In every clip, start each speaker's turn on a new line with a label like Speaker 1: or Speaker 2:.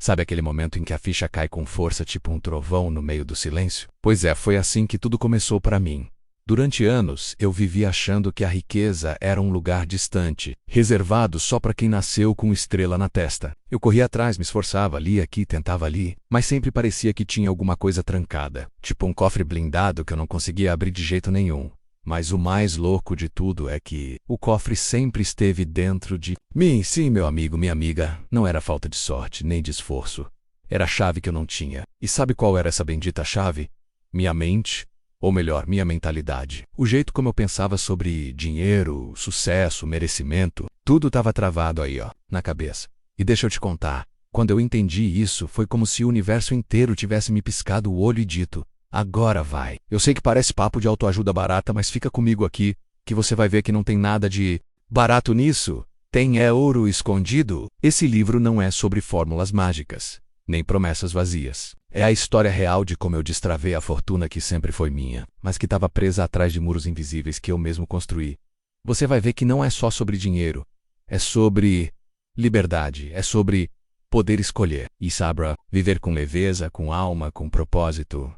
Speaker 1: Sabe aquele momento em que a ficha cai com força, tipo um trovão no meio do silêncio? Pois é, foi assim que tudo começou para mim. Durante anos, eu vivi achando que a riqueza era um lugar distante, reservado só para quem nasceu com estrela na testa. Eu corria atrás, me esforçava, lia aqui, tentava ali, mas sempre parecia que tinha alguma coisa trancada, tipo um cofre blindado que eu não conseguia abrir de jeito nenhum. Mas o mais louco de tudo é que o cofre sempre esteve dentro de mim. Sim, meu amigo, minha amiga, não era falta de sorte, nem de esforço. Era a chave que eu não tinha. E sabe qual era essa bendita chave? Minha mente. Ou melhor, minha mentalidade. O jeito como eu pensava sobre dinheiro, sucesso, merecimento, tudo estava travado aí, ó, na cabeça. E deixa eu te contar, quando eu entendi isso, foi como se o universo inteiro tivesse me piscado o olho e dito: agora vai. Eu sei que parece papo de autoajuda barata, mas fica comigo aqui, que você vai ver que não tem nada de barato nisso. Tem ouro escondido. Esse livro não é sobre fórmulas mágicas, nem promessas vazias. É a história real de como eu destravei a fortuna que sempre foi minha, mas que estava presa atrás de muros invisíveis que eu mesmo construí. Você vai ver que não é só sobre dinheiro. É sobre liberdade. É sobre poder escolher. E sabe, viver com leveza, com alma, com propósito.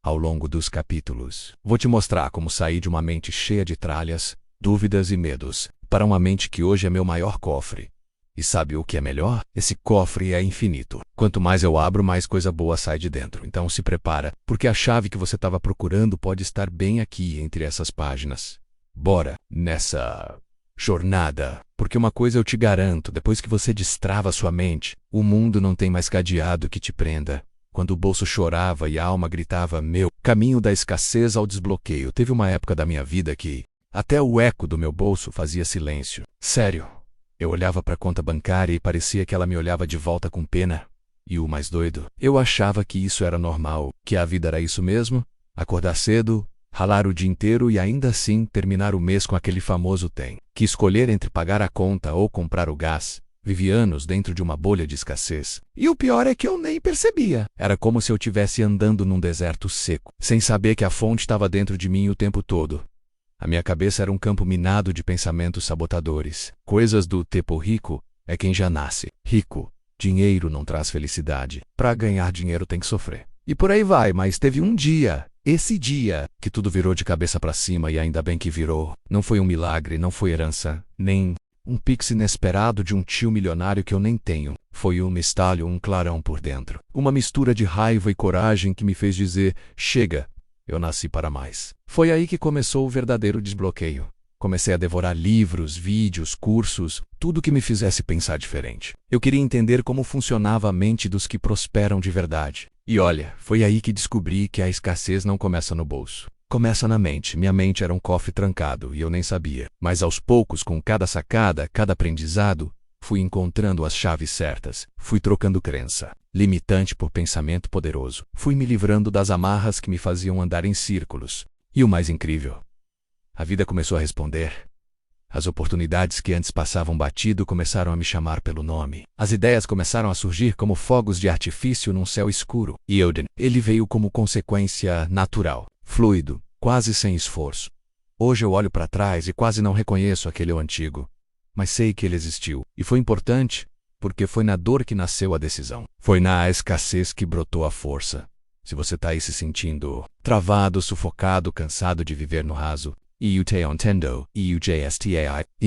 Speaker 1: Ao longo dos capítulos, vou te mostrar como sair de uma mente cheia de tralhas, dúvidas e medos, para uma mente que hoje é meu maior cofre. E sabe o que é melhor? Esse cofre é infinito. Quanto mais eu abro, mais coisa boa sai de dentro. Então se prepara, porque a chave que você estava procurando pode estar bem aqui entre essas páginas. Bora nessa jornada, porque uma coisa eu te garanto, depois que você destrava sua mente, o mundo não tem mais cadeado que te prenda. Quando o bolso chorava e a alma gritava, meu caminho da escassez ao desbloqueio. Teve uma época da minha vida que até o eco do meu bolso fazia silêncio. Sério. Eu olhava para a conta bancária e parecia que ela me olhava de volta com pena. E o mais doido, eu achava que isso era normal, que a vida era isso mesmo, acordar cedo, ralar o dia inteiro e ainda assim terminar o mês com aquele famoso tem que escolher entre pagar a conta ou comprar o gás. Vivi anos dentro de uma bolha de escassez. E o pior é que eu nem percebia. Era como se eu estivesse andando num deserto seco, sem saber que a fonte estava dentro de mim o tempo todo. A minha cabeça era um campo minado de pensamentos sabotadores. Coisas do tipo rico é quem já nasce. Rico. Dinheiro não traz felicidade. Para ganhar dinheiro tem que sofrer. E por aí vai, mas teve um dia, esse dia, que tudo virou de cabeça para cima e ainda bem que virou. Não foi um milagre, não foi herança, nem um pix inesperado de um tio milionário que eu nem tenho. Foi um estalho, um clarão por dentro. Uma mistura de raiva e coragem que me fez dizer, chega. Eu nasci para mais. Foi aí que começou o verdadeiro desbloqueio. Comecei a devorar livros, vídeos, cursos, tudo que me fizesse pensar diferente. Eu queria entender como funcionava a mente dos que prosperam de verdade. E olha, foi aí que descobri que a escassez não começa no bolso. Começa na mente. Minha mente era um cofre trancado e eu nem sabia. Mas aos poucos, com cada sacada, cada aprendizado, fui encontrando as chaves certas. Fui trocando crença limitante por pensamento poderoso. Fui me livrando das amarras que me faziam andar em círculos. E o mais incrível, a vida começou a responder. As oportunidades que antes passavam batido começaram a me chamar pelo nome. As ideias começaram a surgir como fogos de artifício num céu escuro. E ele veio como consequência natural, fluido, quase sem esforço. Hoje eu olho para trás e quase não reconheço aquele eu antigo. Mas sei que ele existiu. E foi importante, porque foi na dor que nasceu a decisão. Foi na escassez que brotou a força. Se você está aí se sentindo travado, sufocado, cansado de viver no raso, e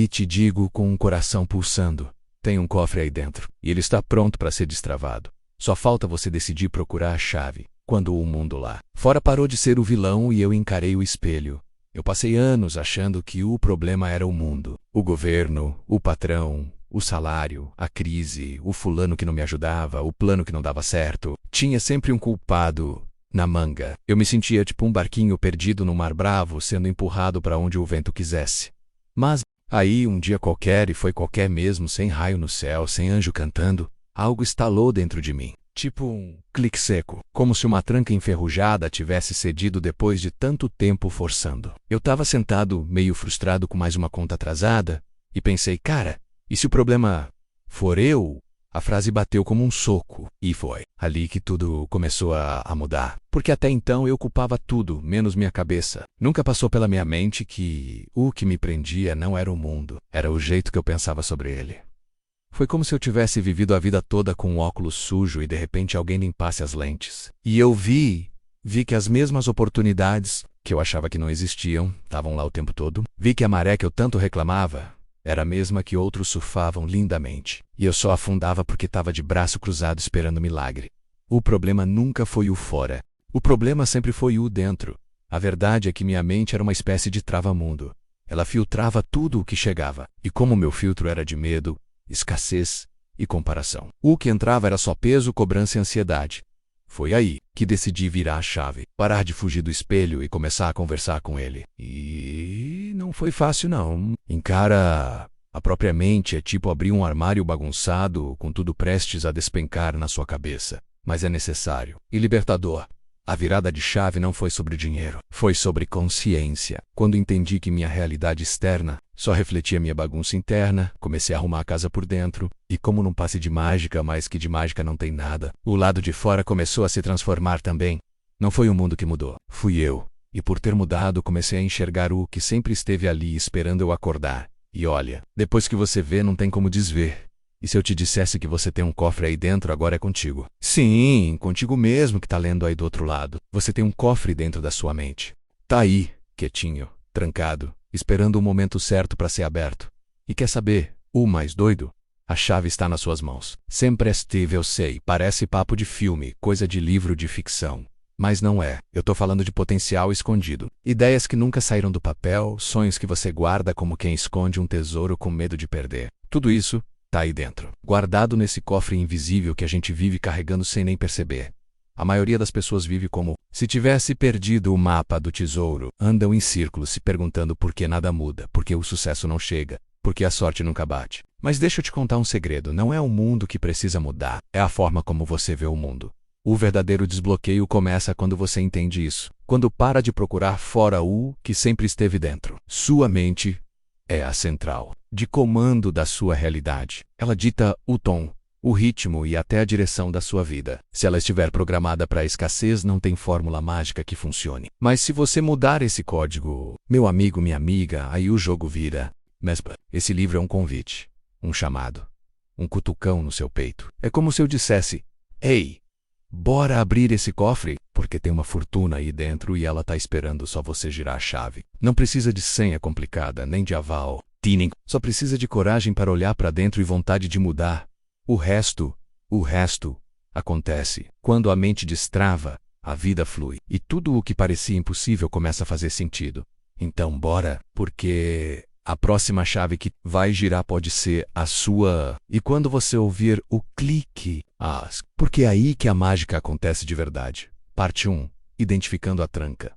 Speaker 1: te digo com um coração pulsando, tem um cofre aí dentro, e ele está pronto para ser destravado. Só falta você decidir procurar a chave. Quando o mundo lá fora parou de ser o vilão e eu encarei o espelho. Eu passei anos achando que o problema era o mundo, o governo, o patrão, o salário, a crise, o fulano que não me ajudava, o plano que não dava certo. Tinha sempre um culpado na manga. Eu me sentia tipo um barquinho perdido no mar bravo, sendo empurrado para onde o vento quisesse. Mas aí, um dia qualquer, e foi qualquer mesmo, sem raio no céu, sem anjo cantando, algo estalou dentro de mim. Tipo um clique seco, como se uma tranca enferrujada tivesse cedido depois de tanto tempo forçando. Eu estava sentado, meio frustrado com mais uma conta atrasada, e pensei, cara, e se o problema for eu? A frase bateu como um soco, e foi ali que tudo começou a mudar. Porque até então eu culpava tudo, menos minha cabeça. Nunca passou pela minha mente que o que me prendia não era o mundo, era o jeito que eu pensava sobre ele. Foi como se eu tivesse vivido a vida toda com um óculos sujo e de repente alguém limpasse as lentes. E eu vi que as mesmas oportunidades, que eu achava que não existiam, estavam lá o tempo todo. Vi que a maré que eu tanto reclamava era a mesma que outros surfavam lindamente. E eu só afundava porque estava de braço cruzado esperando o milagre. O problema nunca foi o fora. O problema sempre foi o dentro. A verdade é que minha mente era uma espécie de trava-mundo. Ela filtrava tudo o que chegava. E como meu filtro era de medo, escassez e comparação, o que entrava era só peso, cobrança e ansiedade. Foi aí que decidi virar a chave, parar de fugir do espelho e começar a conversar com ele. E não foi fácil, não. Encara a própria mente é tipo abrir um armário bagunçado com tudo prestes a despencar na sua cabeça. Mas é necessário e libertador. A virada de chave não foi sobre dinheiro, foi sobre consciência. Quando entendi que minha realidade externa só refletia minha bagunça interna, comecei a arrumar a casa por dentro, e como num passe de mágica, mas que de mágica não tem nada, o lado de fora começou a se transformar também. Não foi o mundo que mudou, fui eu. E por ter mudado, comecei a enxergar o que sempre esteve ali esperando eu acordar. E olha, depois que você vê, não tem como desver. E se eu te dissesse que você tem um cofre aí dentro, agora é contigo. Sim, contigo mesmo que tá lendo aí do outro lado. Você tem um cofre dentro da sua mente. Tá aí, quietinho, trancado, esperando o momento certo para ser aberto. E quer saber? O mais doido? A chave está nas suas mãos. Sempre esteve, eu sei, parece papo de filme, coisa de livro de ficção. Mas não é. Eu tô falando de potencial escondido. Ideias que nunca saíram do papel, sonhos que você guarda como quem esconde um tesouro com medo de perder. Tudo isso tá aí dentro, guardado nesse cofre invisível que a gente vive carregando sem nem perceber. A maioria das pessoas vive como se tivesse perdido o mapa do tesouro. Andam em círculos se perguntando por que nada muda, por que o sucesso não chega, por que a sorte nunca bate. Mas deixa eu te contar um segredo, não é o mundo que precisa mudar, é a forma como você vê o mundo. O verdadeiro desbloqueio começa quando você entende isso, quando para de procurar fora o que sempre esteve dentro. Sua mente é a central de comando da sua realidade. Ela dita o tom, o ritmo e até a direção da sua vida. Se ela estiver programada para a escassez, não tem fórmula mágica que funcione. Mas se você mudar esse código, meu amigo, minha amiga, aí o jogo vira. Mespa, esse livro é um convite, um chamado, um cutucão no seu peito. É como se eu dissesse: ei, bora abrir esse cofre, porque tem uma fortuna aí dentro e ela tá esperando só você girar a chave. Não precisa de senha complicada, nem de aval. Só precisa de coragem para olhar para dentro e vontade de mudar. O resto acontece. Quando a mente destrava, a vida flui. E tudo o que parecia impossível começa a fazer sentido. Então bora, porque a próxima chave que vai girar pode ser a sua. E quando você ouvir o clique, porque é aí que a mágica acontece de verdade. Parte 1. Identificando a tranca.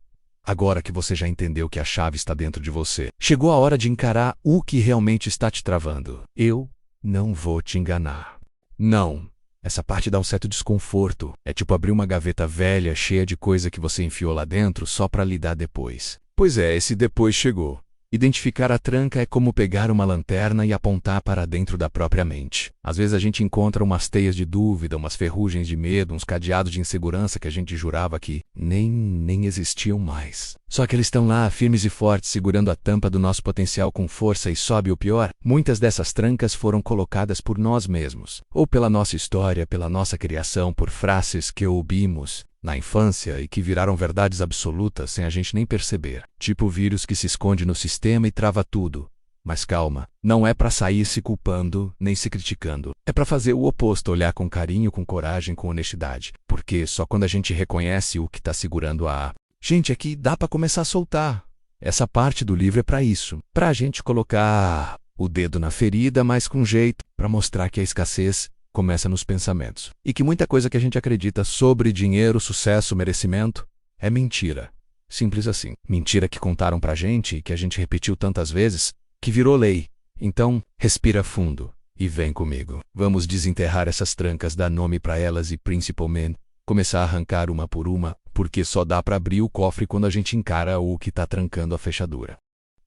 Speaker 1: Agora que você já entendeu que a chave está dentro de você, chegou a hora de encarar o que realmente está te travando. Eu não vou te enganar. Não. Essa parte dá um certo desconforto. É tipo abrir uma gaveta velha cheia de coisa que você enfiou lá dentro só para lidar depois. Pois é, esse depois chegou. Identificar a tranca é como pegar uma lanterna e apontar para dentro da própria mente. Às vezes a gente encontra umas teias de dúvida, umas ferrugens de medo, uns cadeados de insegurança que a gente jurava que nem existiam mais. Só que eles estão lá, firmes e fortes, segurando a tampa do nosso potencial com força e sobe o pior. Muitas dessas trancas foram colocadas por nós mesmos, ou pela nossa história, pela nossa criação, por frases que ouvimos na infância e que viraram verdades absolutas sem a gente nem perceber. Tipo o vírus que se esconde no sistema e trava tudo. Mas calma, não é para sair se culpando nem se criticando. É para fazer o oposto, olhar com carinho, com coragem, com honestidade. Porque só quando a gente reconhece o que está segurando gente, aqui dá para começar a soltar. Essa parte do livro é para isso. Para a gente colocar o dedo na ferida, mas com jeito, para mostrar que a escassez começa nos pensamentos. E que muita coisa que a gente acredita sobre dinheiro, sucesso, merecimento é mentira. Simples assim. Mentira que contaram pra gente e que a gente repetiu tantas vezes que virou lei. Então, respira fundo e vem comigo. Vamos desenterrar essas trancas, dar nome pra elas e, principalmente, começar a arrancar uma por uma, porque só dá pra abrir o cofre quando a gente encara o que tá trancando a fechadura.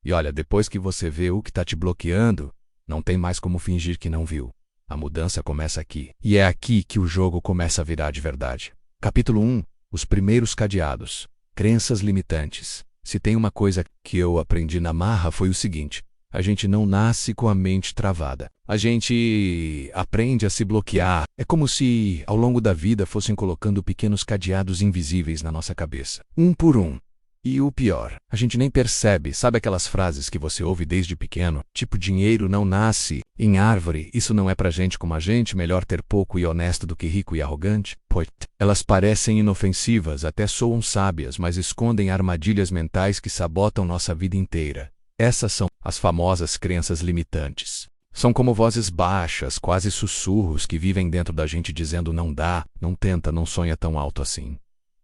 Speaker 1: E olha, depois que você vê o que tá te bloqueando, não tem mais como fingir que não viu. A mudança começa aqui. E é aqui que o jogo começa a virar de verdade. Capítulo 1. Os primeiros cadeados. Crenças limitantes. Se tem uma coisa que eu aprendi na marra foi o seguinte: A gente não nasce com a mente travada. A gente aprende a se bloquear. É como se, ao longo da vida, fossem colocando pequenos cadeados invisíveis na nossa cabeça, um por um. E o pior, a gente nem percebe. Sabe aquelas frases que você ouve desde pequeno? Tipo, dinheiro não nasce em árvore, isso não é pra gente como a gente, melhor ter pouco e honesto do que rico e arrogante? Pois, elas parecem inofensivas, até soam sábias, mas escondem armadilhas mentais que sabotam nossa vida inteira. Essas são as famosas crenças limitantes. São como vozes baixas, quase sussurros, que vivem dentro da gente dizendo não dá, não tenta, não sonha tão alto assim.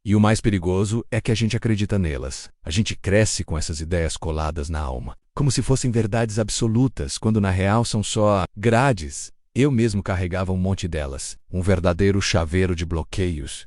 Speaker 1: E o mais perigoso é que a gente acredita nelas. A gente cresce com essas ideias coladas na alma, como se fossem verdades absolutas, quando na real são só grades. Eu mesmo carregava um monte delas, um verdadeiro chaveiro de bloqueios.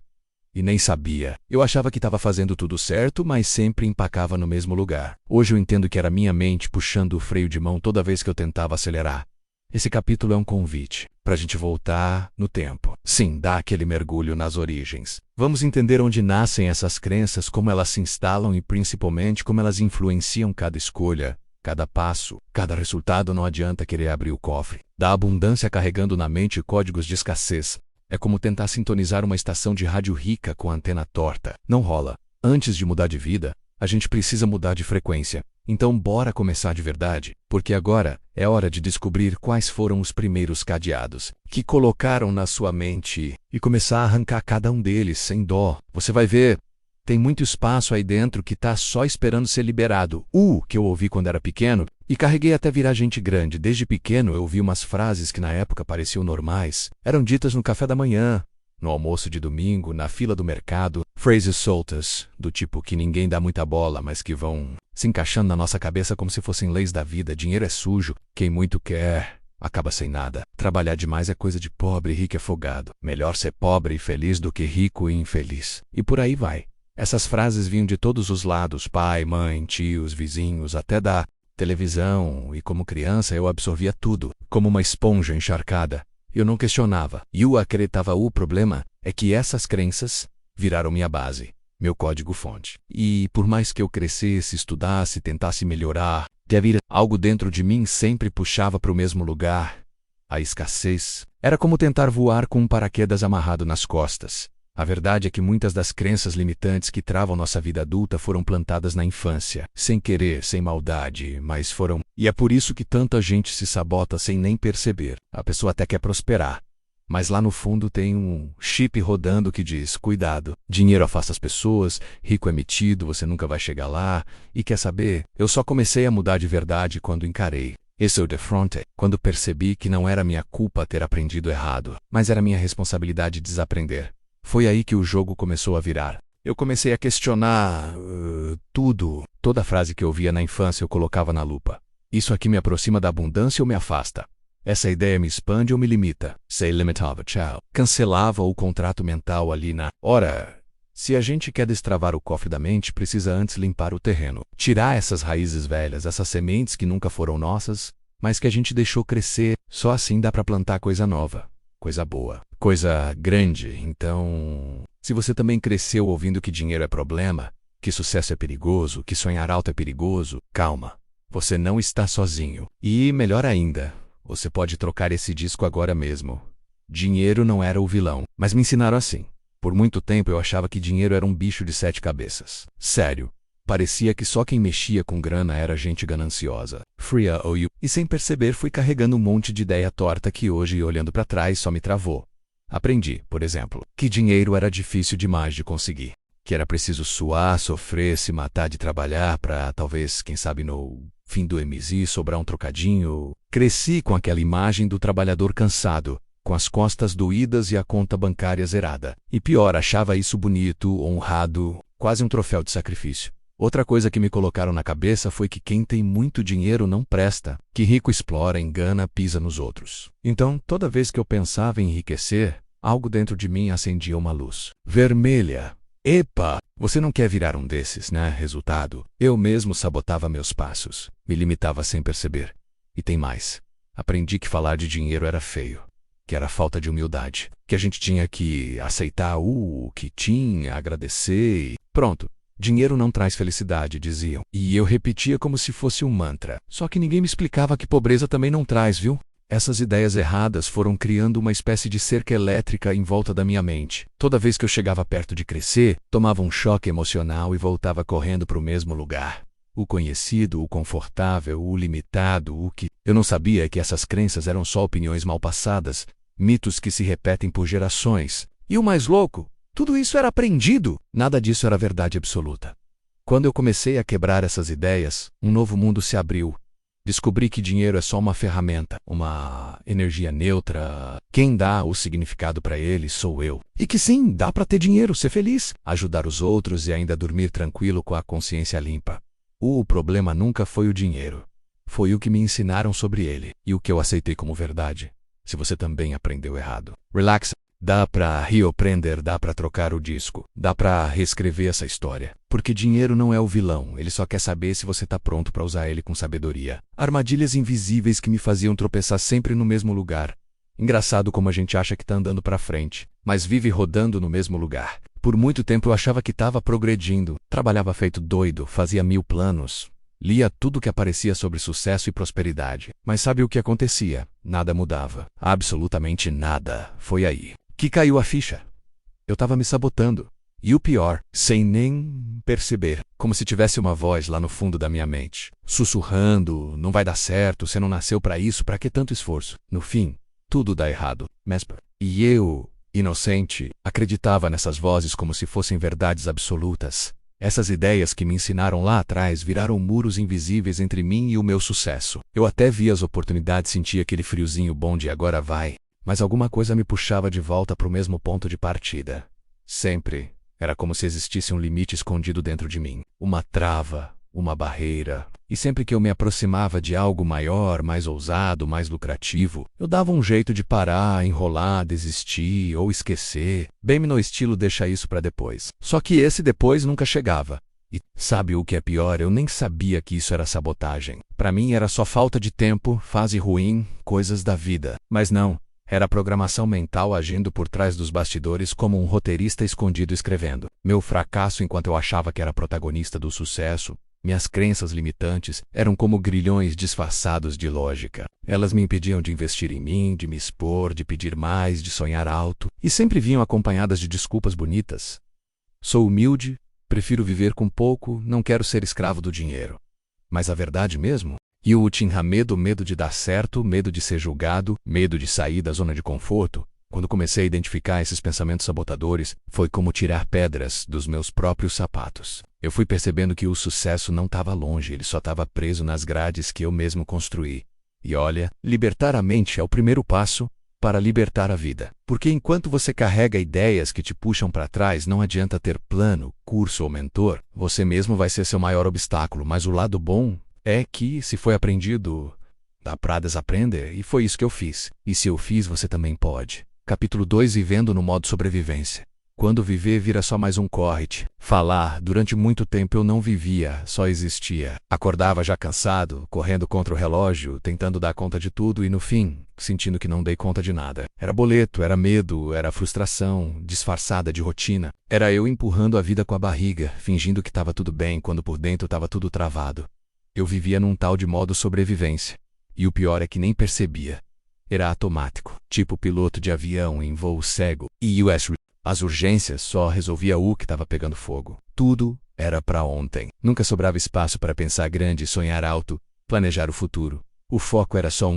Speaker 1: E nem sabia. Eu achava que estava fazendo tudo certo, mas sempre empacava no mesmo lugar. Hoje eu entendo que era minha mente puxando o freio de mão toda vez que eu tentava acelerar. Esse capítulo é um convite para a gente voltar no tempo. Sim, dar aquele mergulho nas origens. Vamos entender onde nascem essas crenças, como elas se instalam e principalmente como elas influenciam cada escolha, cada passo, cada resultado. Não adianta querer abrir o cofre da abundância carregando na mente códigos de escassez. É como tentar sintonizar uma estação de rádio rica com a antena torta. Não rola. Antes de mudar de vida, a gente precisa mudar de frequência. Então bora começar de verdade, porque agora é hora de descobrir quais foram os primeiros cadeados que colocaram na sua mente e começar a arrancar cada um deles sem dó. Você vai ver, tem muito espaço aí dentro que tá só esperando ser liberado. Que eu ouvi quando era pequeno e carreguei até virar gente grande. Desde pequeno eu ouvi umas frases que na época pareciam normais. Eram ditas no café da manhã, no almoço de domingo, na fila do mercado. Phrases soltas, do tipo que ninguém dá muita bola, mas que vão se encaixando na nossa cabeça como se fossem leis da vida. Dinheiro é sujo, quem muito quer acaba sem nada. Trabalhar demais é coisa de pobre, rico é folgado. Melhor ser pobre e feliz do que rico e infeliz. E por aí vai. Essas frases vinham de todos os lados, pai, mãe, tios, vizinhos, até da televisão. E como criança eu absorvia tudo, como uma esponja encharcada. Eu não questionava. E eu acreditava. O problema é que essas crenças viraram minha base, meu código-fonte. E por mais que eu crescesse, estudasse, tentasse melhorar, algo dentro de mim sempre puxava para o mesmo lugar. A escassez. Era como tentar voar com um paraquedas amarrado nas costas. A verdade é que muitas das crenças limitantes que travam nossa vida adulta foram plantadas na infância, sem querer, sem maldade, mas foram. E é por isso que tanta gente se sabota sem nem perceber. A pessoa até quer prosperar, mas lá no fundo tem um chip rodando que diz: cuidado, dinheiro afasta as pessoas, rico é metido, você nunca vai chegar lá. E quer saber? Eu só comecei a mudar de verdade quando encarei. Esse é o defronte, quando percebi que não era minha culpa ter aprendido errado, mas era minha responsabilidade desaprender. Foi aí que o jogo começou a virar. Eu comecei a questionar tudo. Toda frase que eu via na infância eu colocava na lupa. Isso aqui me aproxima da abundância ou me afasta? Essa ideia me expande ou me limita? Sei limitava, tchau. Cancelava o contrato mental ali na... Ora, se a gente quer destravar o cofre da mente, precisa antes limpar o terreno. Tirar essas raízes velhas, essas sementes que nunca foram nossas, mas que a gente deixou crescer. Só assim dá pra plantar coisa nova. Coisa boa, coisa grande. Então, se você também cresceu ouvindo que dinheiro é problema, que sucesso é perigoso, que sonhar alto é perigoso, calma. Você não está sozinho. E, melhor ainda, você pode trocar esse disco agora mesmo. Dinheiro não era o vilão, mas me ensinaram assim. Por muito tempo eu achava que dinheiro era um bicho de 7 cabeças. Sério. Parecia que só quem mexia com grana era gente gananciosa. Fria ou you. E sem perceber fui carregando um monte de ideia torta que hoje, olhando para trás, só me travou. Aprendi, por exemplo, que dinheiro era difícil demais de conseguir. Que era preciso suar, sofrer, se matar de trabalhar para, talvez, quem sabe no fim do MZ sobrar um trocadinho. Cresci com aquela imagem do trabalhador cansado, com as costas doídas e a conta bancária zerada. E pior, achava isso bonito, honrado, quase um troféu de sacrifício. Outra coisa que me colocaram na cabeça foi que quem tem muito dinheiro não presta, que rico explora, engana, pisa nos outros. Então, toda vez que eu pensava em enriquecer, algo dentro de mim acendia uma luz vermelha. Epa, você não quer virar um desses, né? Resultado, eu mesmo sabotava meus passos, me limitava sem perceber. E tem mais. Aprendi que falar de dinheiro era feio, que era falta de humildade, que a gente tinha que aceitar o que tinha, agradecer e pronto. Dinheiro não traz felicidade, diziam. E eu repetia como se fosse um mantra. Só que ninguém me explicava que pobreza também não traz, viu? Essas ideias erradas foram criando uma espécie de cerca elétrica em volta da minha mente. Toda vez que eu chegava perto de crescer, tomava um choque emocional e voltava correndo para o mesmo lugar. O conhecido, o confortável, o limitado, o que... Eu não sabia que essas crenças eram só opiniões mal passadas, mitos que se repetem por gerações. E o mais louco, tudo isso era aprendido. Nada disso era verdade absoluta. Quando eu comecei a quebrar essas ideias, um novo mundo se abriu. Descobri que dinheiro é só uma ferramenta, uma energia neutra. Quem dá o significado para ele sou eu. E que sim, dá para ter dinheiro, ser feliz, ajudar os outros e ainda dormir tranquilo com a consciência limpa. O problema nunca foi o dinheiro. Foi o que me ensinaram sobre ele e o que eu aceitei como verdade. Se você também aprendeu errado, relaxa. Dá pra reaprender, dá pra trocar o disco, dá pra reescrever essa história. Porque dinheiro não é o vilão, ele só quer saber se você tá pronto pra usar ele com sabedoria. Armadilhas invisíveis que me faziam tropeçar sempre no mesmo lugar. Engraçado como a gente acha que tá andando pra frente, mas vive rodando no mesmo lugar. Por muito tempo eu achava que tava progredindo, trabalhava feito doido, fazia 1000 planos. Lia tudo que aparecia sobre sucesso e prosperidade. Mas sabe o que acontecia? Nada mudava. Absolutamente nada. Foi aí que caiu a ficha. Eu estava me sabotando. E o pior, sem nem perceber. Como se tivesse uma voz lá no fundo da minha mente, sussurrando, não vai dar certo, você não nasceu para isso, para que tanto esforço? No fim, tudo dá errado. E eu, inocente, acreditava nessas vozes como se fossem verdades absolutas. Essas ideias que me ensinaram lá atrás viraram muros invisíveis entre mim e o meu sucesso. Eu até via as oportunidades, sentia aquele friozinho bom de agora vai. Mas alguma coisa me puxava de volta para o mesmo ponto de partida. Sempre. Era como se existisse um limite escondido dentro de mim. Uma trava, uma barreira. E sempre que eu me aproximava de algo maior, mais ousado, mais lucrativo, eu dava um jeito de parar, enrolar, desistir ou esquecer. Bem no estilo deixa isso para depois. Só que esse depois nunca chegava. E sabe o que é pior? Eu nem sabia que isso era sabotagem. Para mim era só falta de tempo, fase ruim, coisas da vida. Mas não. Era a programação mental agindo por trás dos bastidores como um roteirista escondido escrevendo. Meu fracasso enquanto eu achava que era protagonista do sucesso, minhas crenças limitantes, eram como grilhões disfarçados de lógica. Elas me impediam de investir em mim, de me expor, de pedir mais, de sonhar alto, e sempre vinham acompanhadas de desculpas bonitas. Sou humilde, prefiro viver com pouco, não quero ser escravo do dinheiro. Mas a verdade mesmo? E eu tinha medo de dar certo, medo de ser julgado, medo de sair da zona de conforto. Quando comecei a identificar esses pensamentos sabotadores, foi como tirar pedras dos meus próprios sapatos. Eu fui percebendo que o sucesso não estava longe, ele só estava preso nas grades que eu mesmo construí. E olha, libertar a mente é o primeiro passo para libertar a vida. Porque enquanto você carrega ideias que te puxam para trás, não adianta ter plano, curso ou mentor, você mesmo vai ser seu maior obstáculo, mas o lado bom é que, se foi aprendido, dá pra desaprender, e foi isso que eu fiz. E se eu fiz, você também pode. Capítulo 2 Vivendo no modo sobrevivência. Quando viver vira só mais um corre. Falar, durante muito tempo eu não vivia, só existia. Acordava já cansado, correndo contra o relógio, tentando dar conta de tudo e no fim, sentindo que não dei conta de nada. Era boleto, era medo, era frustração, disfarçada de rotina. Era eu empurrando a vida com a barriga, fingindo que estava tudo bem, quando por dentro estava tudo travado. Eu vivia num tal de modo sobrevivência. E o pior é que nem percebia. Era automático, tipo piloto de avião em voo cego. E as urgências só resolvia o que estava pegando fogo. Tudo era para ontem. Nunca sobrava espaço para pensar grande, sonhar alto, planejar o futuro. O foco era só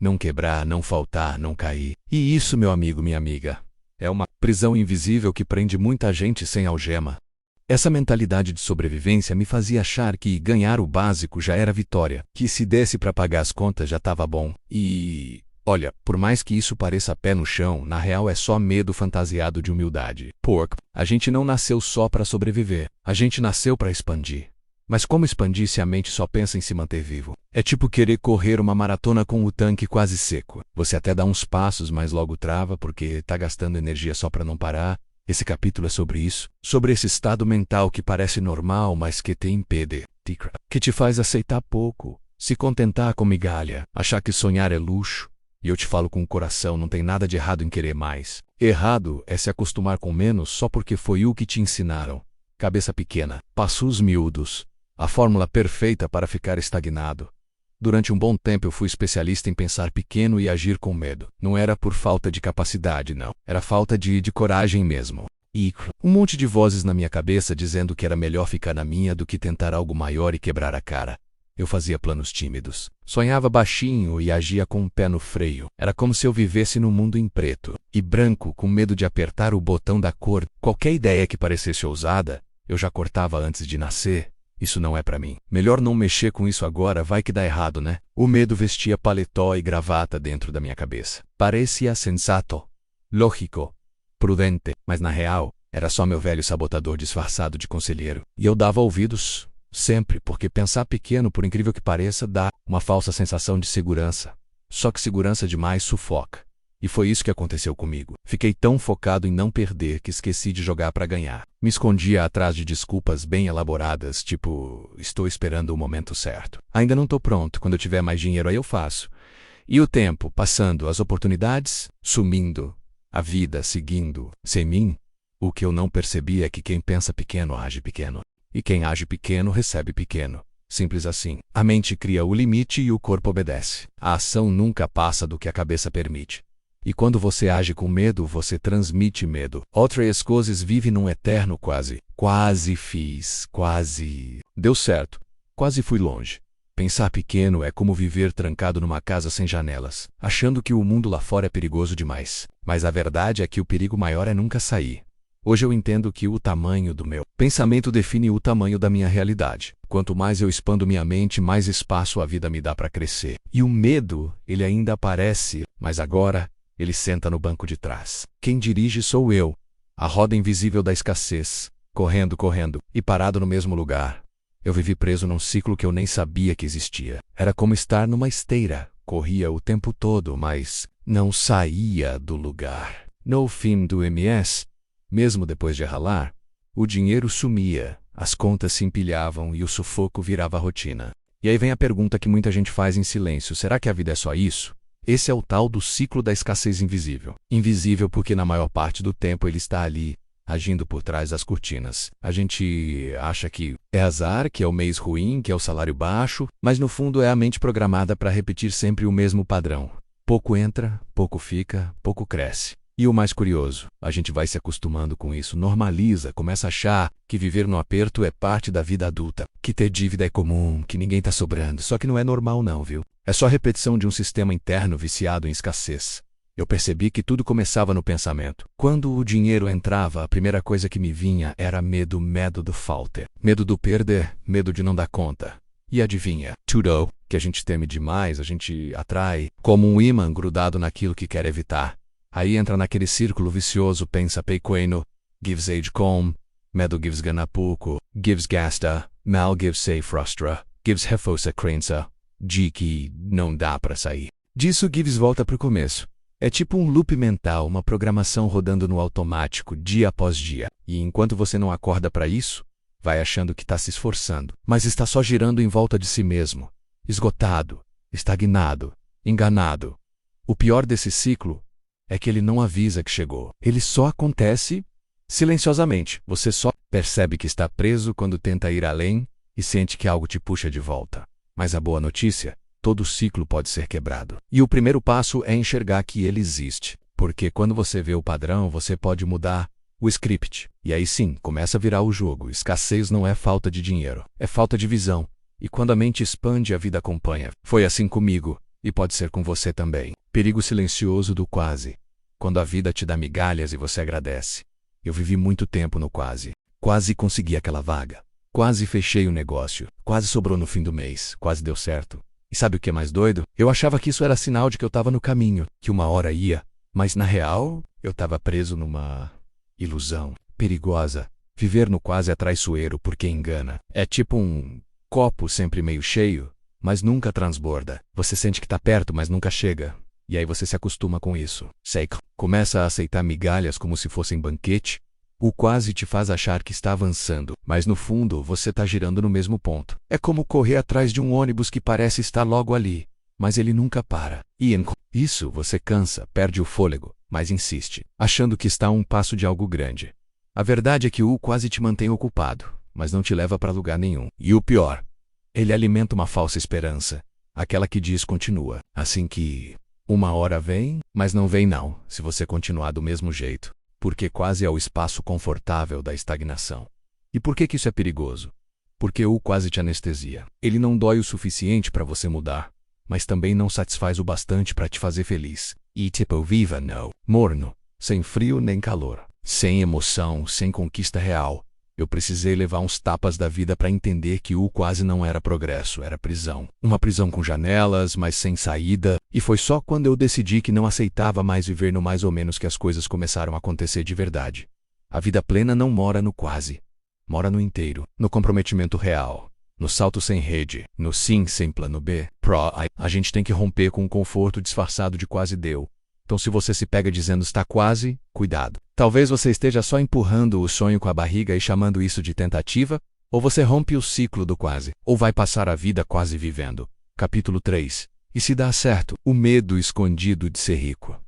Speaker 1: não quebrar, não faltar, não cair. E isso, meu amigo, minha amiga, é uma prisão invisível que prende muita gente sem algema. Essa mentalidade de sobrevivência me fazia achar que ganhar o básico já era vitória, que se desse para pagar as contas já estava bom. E, olha, por mais que isso pareça pé no chão, na real é só medo fantasiado de humildade. A gente não nasceu só para sobreviver, a gente nasceu para expandir. Mas como expandir se a mente só pensa em se manter vivo? É tipo querer correr uma maratona com o tanque quase seco. Você até dá uns passos, mas logo trava porque tá gastando energia só para não parar. Esse capítulo é sobre isso, sobre esse estado mental que parece normal, mas que te impede, que te faz aceitar pouco, se contentar com migalha, achar que sonhar é luxo. E eu te falo com o coração, não tem nada de errado em querer mais. Errado é se acostumar com menos só porque foi o que te ensinaram. Cabeça pequena, passos miúdos. A fórmula perfeita para ficar estagnado. Durante um bom tempo eu fui especialista em pensar pequeno e agir com medo. Não era por falta de capacidade, não. Era falta de coragem mesmo. E um monte de vozes na minha cabeça dizendo que era melhor ficar na minha do que tentar algo maior e quebrar a cara. Eu fazia planos tímidos. Sonhava baixinho e agia com um pé no freio. Era como se eu vivesse num mundo em preto e branco, com medo de apertar o botão da cor. Qualquer ideia que parecesse ousada, eu já cortava antes de nascer. Isso não é pra mim. Melhor não mexer com isso agora, vai que dá errado, né? O medo vestia paletó e gravata dentro da minha cabeça. Parecia sensato, lógico, prudente, mas na real, era só meu velho sabotador disfarçado de conselheiro. E eu dava ouvidos, sempre, porque pensar pequeno, por incrível que pareça, dá uma falsa sensação de segurança. Só que segurança demais sufoca. E foi isso que aconteceu comigo. Fiquei tão focado em não perder que esqueci de jogar para ganhar. Me escondia atrás de desculpas bem elaboradas, tipo, estou esperando o momento certo. Ainda não estou pronto, quando eu tiver mais dinheiro aí eu faço. E o tempo passando, as oportunidades sumindo, a vida seguindo. Sem mim, o que eu não percebi é que quem pensa pequeno age pequeno. E quem age pequeno recebe pequeno. Simples assim. A mente cria o limite e o corpo obedece. A ação nunca passa do que a cabeça permite. E quando você age com medo, você transmite medo. Outras coisas vivem num eterno quase. Quase fiz, quase. Deu certo. Quase fui longe. Pensar pequeno é como viver trancado numa casa sem janelas, achando que o mundo lá fora é perigoso demais. Mas a verdade é que o perigo maior é nunca sair. Hoje eu entendo que o tamanho do meu pensamento define o tamanho da minha realidade. Quanto mais eu expando minha mente, mais espaço a vida me dá para crescer. E o medo, ele ainda aparece, mas agora ele senta no banco de trás. Quem dirige sou eu, a roda invisível da escassez, correndo, e parado no mesmo lugar. Eu vivi preso num ciclo que eu nem sabia que existia. Era como estar numa esteira. Corria o tempo todo, mas não saía do lugar. No fim do mês, mesmo depois de ralar, o dinheiro sumia, as contas se empilhavam e o sufoco virava rotina. E aí vem a pergunta que muita gente faz em silêncio: será que a vida é só isso? Esse é o tal do ciclo da escassez invisível. Invisível porque na maior parte do tempo ele está ali, agindo por trás das cortinas. A gente acha que é azar, que é o mês ruim, que é o salário baixo, mas no fundo é a mente programada para repetir sempre o mesmo padrão. Pouco entra, pouco fica, pouco cresce. E o mais curioso, a gente vai se acostumando com isso, normaliza, começa a achar que viver no aperto é parte da vida adulta, que ter dívida é comum, que ninguém tá sobrando, só que não é normal não, viu? É só repetição de um sistema interno viciado em escassez. Eu percebi que tudo começava no pensamento. Quando o dinheiro entrava, a primeira coisa que me vinha era medo do falta. Medo do perder, medo de não dar conta. E adivinha, tudo que a gente teme demais, a gente atrai como um imã grudado naquilo que quer evitar. Aí entra naquele círculo vicioso, pensa pequeno, gives age com, medo gives ganapuco, gives gasta, mal gives se frustra, gives reforça crença, de que não dá pra sair. Disso gives volta pro começo. É tipo um loop mental, uma programação rodando no automático, dia após dia. E enquanto você não acorda pra isso, vai achando que tá se esforçando, mas está só girando em volta de si mesmo, esgotado, estagnado, enganado. O pior desse ciclo é que ele não avisa que chegou. Ele só acontece silenciosamente. Você só percebe que está preso quando tenta ir além e sente que algo te puxa de volta. Mas a boa notícia, todo ciclo pode ser quebrado. E o primeiro passo é enxergar que ele existe. Porque quando você vê o padrão, você pode mudar o script. E aí sim, começa a virar o jogo. Escassez não é falta de dinheiro, é falta de visão. E quando a mente expande, a vida acompanha. Foi assim comigo, e pode ser com você também. Perigo silencioso do quase. Quando a vida te dá migalhas e você agradece. Eu vivi muito tempo no quase. Quase consegui aquela vaga. Quase fechei o negócio. Quase sobrou no fim do mês. Quase deu certo. E sabe o que é mais doido? Eu achava que isso era sinal de que eu estava no caminho, que uma hora ia. Mas na real, eu estava preso numa ilusão perigosa. Viver no quase é traiçoeiro porque engana. É tipo um copo sempre meio cheio, mas nunca transborda. Você sente que está perto, mas nunca chega. E aí você se acostuma com isso. Começa a aceitar migalhas como se fossem banquete. O quase te faz achar que está avançando, mas no fundo você está girando no mesmo ponto. É como correr atrás de um ônibus que parece estar logo ali, mas ele nunca para. E isso você cansa, perde o fôlego, mas insiste, achando que está a um passo de algo grande. A verdade é que o quase te mantém ocupado, mas não te leva para lugar nenhum. E o pior, ele alimenta uma falsa esperança, aquela que diz continua. Assim que uma hora vem, mas não vem não, se você continuar do mesmo jeito, porque quase é o espaço confortável da estagnação. E por que isso é perigoso? Porque o quase te anestesia. Ele não dói o suficiente para você mudar, mas também não satisfaz o bastante para te fazer feliz. E tipo viva não, morno, sem frio nem calor, sem emoção, sem conquista real. Eu precisei levar uns tapas da vida para entender que o quase não era progresso, era prisão. Uma prisão com janelas, mas sem saída. E foi só quando eu decidi que não aceitava mais viver no mais ou menos que as coisas começaram a acontecer de verdade. A vida plena não mora no quase. Mora no inteiro, no comprometimento real, no salto sem rede, no sim sem plano B. A gente tem que romper com o conforto disfarçado de quase deu. Então se você se pega dizendo está quase, cuidado. Talvez você esteja só empurrando o sonho com a barriga e chamando isso de tentativa, ou você rompe o ciclo do quase, ou vai passar a vida quase vivendo. Capítulo 3. E se dá certo, o medo escondido de ser rico.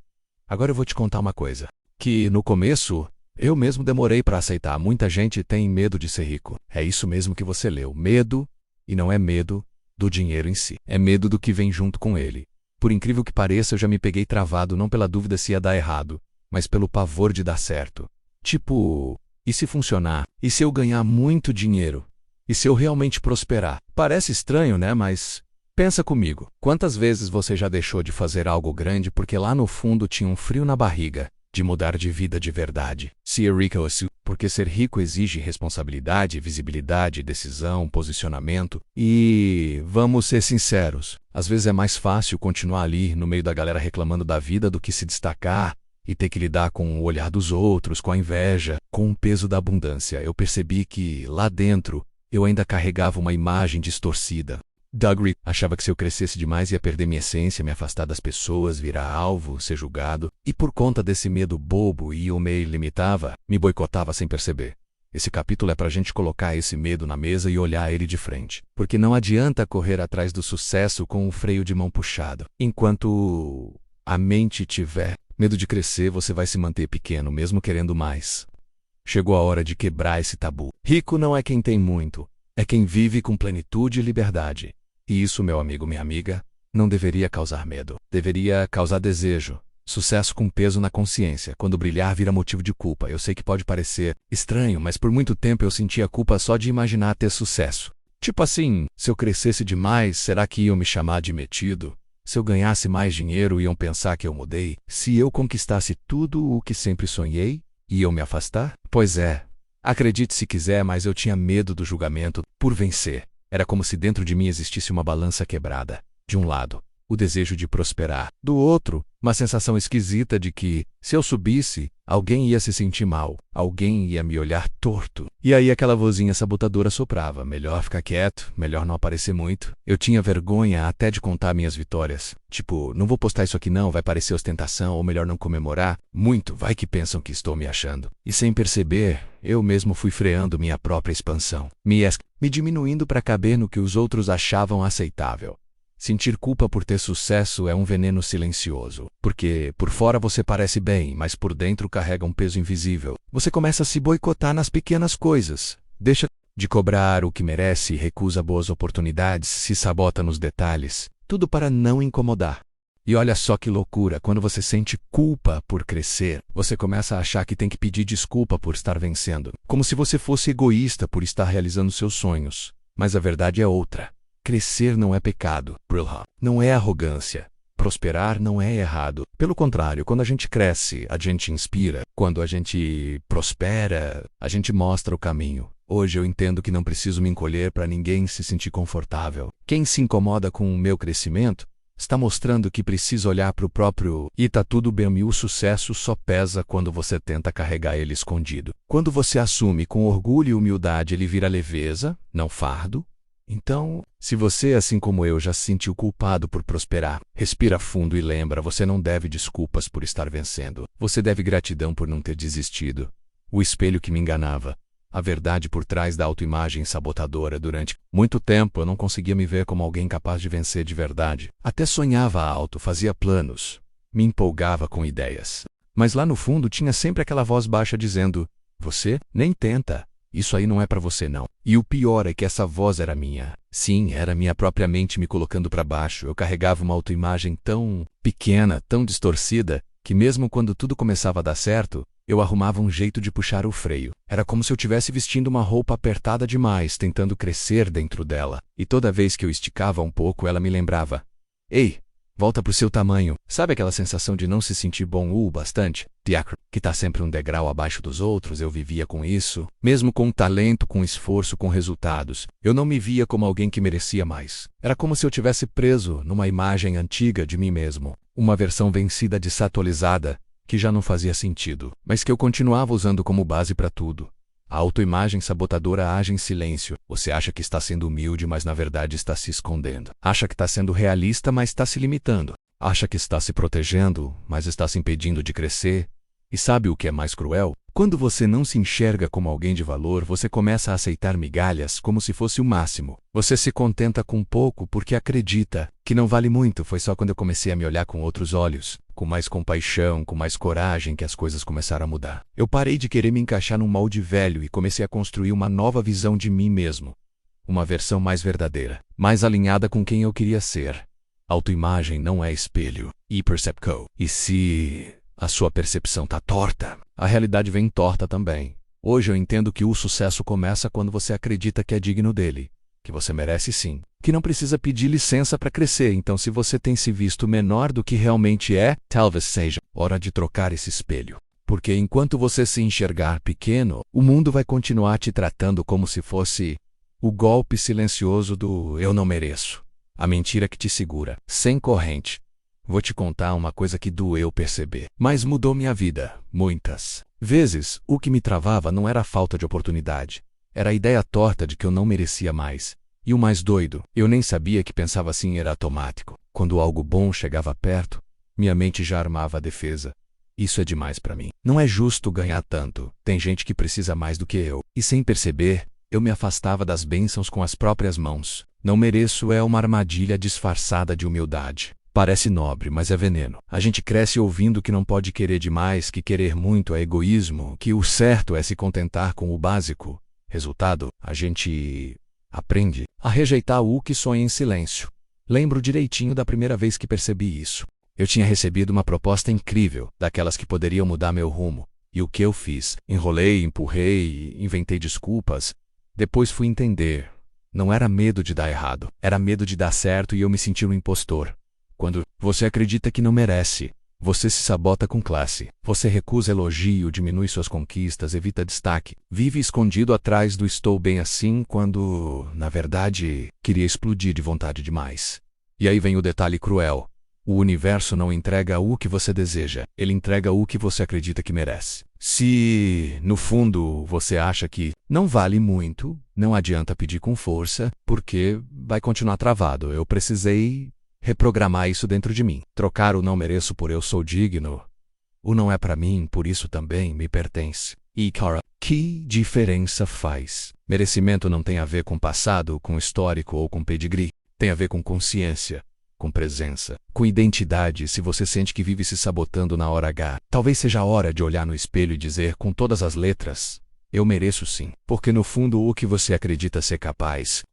Speaker 1: Agora eu vou te contar uma coisa, que no começo eu mesmo demorei para aceitar. Muita gente tem medo de ser rico. É isso mesmo que você leu, medo, e não é medo do dinheiro em si, é medo do que vem junto com ele. Por incrível que pareça, eu já me peguei travado não pela dúvida se ia dar errado, mas pelo pavor de dar certo. Tipo, e se funcionar? E se eu ganhar muito dinheiro? E se eu realmente prosperar? Parece estranho, né? Mas pensa comigo. Quantas vezes você já deixou de fazer algo grande porque lá no fundo tinha um frio na barriga de mudar de vida de verdade? Ser rico, porque ser rico exige responsabilidade, visibilidade, decisão, posicionamento. E vamos ser sinceros, às vezes é mais fácil continuar ali no meio da galera reclamando da vida do que se destacar e ter que lidar com o olhar dos outros, com a inveja, com o peso da abundância. Eu percebi que, lá dentro, eu ainda carregava uma imagem distorcida. Doug Reed achava que se eu crescesse demais ia perder minha essência, me afastar das pessoas, virar alvo, ser julgado. E por conta desse medo bobo e eu me limitava, me boicotava sem perceber. Esse capítulo é pra gente colocar esse medo na mesa e olhar ele de frente. Porque não adianta correr atrás do sucesso com o freio de mão puxado. Enquanto a mente tiver medo de crescer, você vai se manter pequeno, mesmo querendo mais. Chegou a hora de quebrar esse tabu. Rico não é quem tem muito, é quem vive com plenitude e liberdade. E isso, meu amigo, minha amiga, não deveria causar medo. Deveria causar desejo. Sucesso com peso na consciência. Quando brilhar vira motivo de culpa. Eu sei que pode parecer estranho, mas por muito tempo eu sentia culpa só de imaginar ter sucesso. Tipo assim, se eu crescesse demais, será que iam me chamar de metido? Se eu ganhasse mais dinheiro, iam pensar que eu mudei? Se eu conquistasse tudo o que sempre sonhei, iam me afastar? Pois é. Acredite se quiser, mas eu tinha medo do julgamento por vencer. Era como se dentro de mim existisse uma balança quebrada. De um lado, o desejo de prosperar. Do outro, uma sensação esquisita de que, se eu subisse, alguém ia se sentir mal, alguém ia me olhar torto. E aí aquela vozinha sabotadora soprava, melhor ficar quieto, melhor não aparecer muito. Eu tinha vergonha até de contar minhas vitórias. Tipo, não vou postar isso aqui não, vai parecer ostentação, ou melhor não comemorar. Muito, vai que pensam que estou me achando. E sem perceber, eu mesmo fui freando minha própria expansão. Me diminuindo para caber no que os outros achavam aceitável. Sentir culpa por ter sucesso é um veneno silencioso, porque por fora você parece bem, mas por dentro carrega um peso invisível. Você começa a se boicotar nas pequenas coisas, deixa de cobrar o que merece e recusa boas oportunidades, se sabota nos detalhes, tudo para não incomodar. E olha só que loucura, quando você sente culpa por crescer, você começa a achar que tem que pedir desculpa por estar vencendo, como se você fosse egoísta por estar realizando seus sonhos. Mas a verdade é outra. Crescer não é pecado, não é arrogância. Prosperar não é errado. Pelo contrário, quando a gente cresce, a gente inspira. Quando a gente prospera, a gente mostra o caminho. Hoje eu entendo que não preciso me encolher para ninguém se sentir confortável. Quem se incomoda com o meu crescimento está mostrando que precisa olhar para o próprio e tá tudo bem. E o sucesso só pesa quando você tenta carregar ele escondido. Quando você assume com orgulho e humildade, ele vira leveza, não fardo. Então, se você, assim como eu, já se sentiu culpado por prosperar, respira fundo e lembra, você não deve desculpas por estar vencendo. Você deve gratidão por não ter desistido. O espelho que me enganava. A verdade por trás da autoimagem sabotadora. Durante muito tempo eu não conseguia me ver como alguém capaz de vencer de verdade. Até sonhava alto, fazia planos, me empolgava com ideias. Mas lá no fundo tinha sempre aquela voz baixa dizendo, Você nem tenta. Isso aí não é pra você não. E o pior é que essa voz era minha. Sim, era minha própria mente me colocando pra baixo. Eu carregava uma autoimagem tão pequena, tão distorcida, que mesmo quando tudo começava a dar certo, eu arrumava um jeito de puxar o freio. Era como se eu tivesse vestindo uma roupa apertada demais, tentando crescer dentro dela. E toda vez que eu esticava um pouco, ela me lembrava: Ei, volta pro seu tamanho. Sabe aquela sensação de não se sentir bom o bastante? Que tá sempre um degrau abaixo dos outros. Eu vivia com isso. Mesmo com talento, com esforço, com resultados. Eu não me via como alguém que merecia mais. Era como se eu tivesse preso numa imagem antiga de mim mesmo. Uma versão vencida, desatualizada, que já não fazia sentido, mas que eu continuava usando como base para tudo. A autoimagem sabotadora age em silêncio. Você acha que está sendo humilde, mas na verdade está se escondendo. Acha que está sendo realista, mas está se limitando. Acha que está se protegendo, mas está se impedindo de crescer. E sabe o que é mais cruel? Quando você não se enxerga como alguém de valor, você começa a aceitar migalhas como se fosse o máximo. Você se contenta com pouco porque acredita que não vale muito. Foi só quando eu comecei a me olhar com outros olhos, com mais compaixão, com mais coragem, que as coisas começaram a mudar. Eu parei de querer me encaixar num molde velho e comecei a construir uma nova visão de mim mesmo. Uma versão mais verdadeira, mais alinhada com quem eu queria ser. Autoimagem não é espelho. E-Percepco. E se a sua percepção tá torta, a realidade vem torta também. Hoje eu entendo que o sucesso começa quando você acredita que é digno dele, que você merece sim, que não precisa pedir licença para crescer. Então, se você tem se visto menor do que realmente é, talvez seja hora de trocar esse espelho. Porque enquanto você se enxergar pequeno, o mundo vai continuar te tratando como se fosse o golpe silencioso do eu não mereço. A mentira que te segura, sem corrente. Vou te contar uma coisa que doeu perceber, mas mudou minha vida, muitas vezes. O que me travava não era a falta de oportunidade, era a ideia torta de que eu não merecia mais. E o mais doido, eu nem sabia que pensava assim, era automático. Quando algo bom chegava perto, minha mente já armava a defesa. Isso é demais pra mim. Não é justo ganhar tanto. Tem gente que precisa mais do que eu. E sem perceber, eu me afastava das bênçãos com as próprias mãos. Não mereço é uma armadilha disfarçada de humildade. Parece nobre, mas é veneno. A gente cresce ouvindo que não pode querer demais, que querer muito é egoísmo, que o certo é se contentar com o básico. Resultado, a gente aprende a rejeitar o que sonha em silêncio. Lembro direitinho da primeira vez que percebi isso. Eu tinha recebido uma proposta incrível, daquelas que poderiam mudar meu rumo. E o que eu fiz? Enrolei, empurrei, inventei desculpas. Depois fui entender. Não era medo de dar errado, era medo de dar certo e eu me senti um impostor. Quando você acredita que não merece, você se sabota com classe. Você recusa elogio, diminui suas conquistas, evita destaque. Vive escondido atrás do estou bem assim quando, na verdade, queria explodir de vontade demais. E aí vem o detalhe cruel. O universo não entrega o que você deseja, ele entrega o que você acredita que merece. Se, no fundo, você acha que não vale muito, não adianta pedir com força, porque vai continuar travado. Eu precisei reprogramar isso dentro de mim. Trocar o não mereço por eu sou digno. O não é pra mim, por isso também me pertence. E, cara, que diferença faz? Merecimento não tem a ver com passado, com histórico ou com pedigree. Tem a ver com consciência, com presença, com identidade. Se você sente que vive se sabotando na hora H, talvez seja a hora de olhar no espelho e dizer com todas as letras: eu mereço sim. Porque no fundo o que você acredita ser capaz,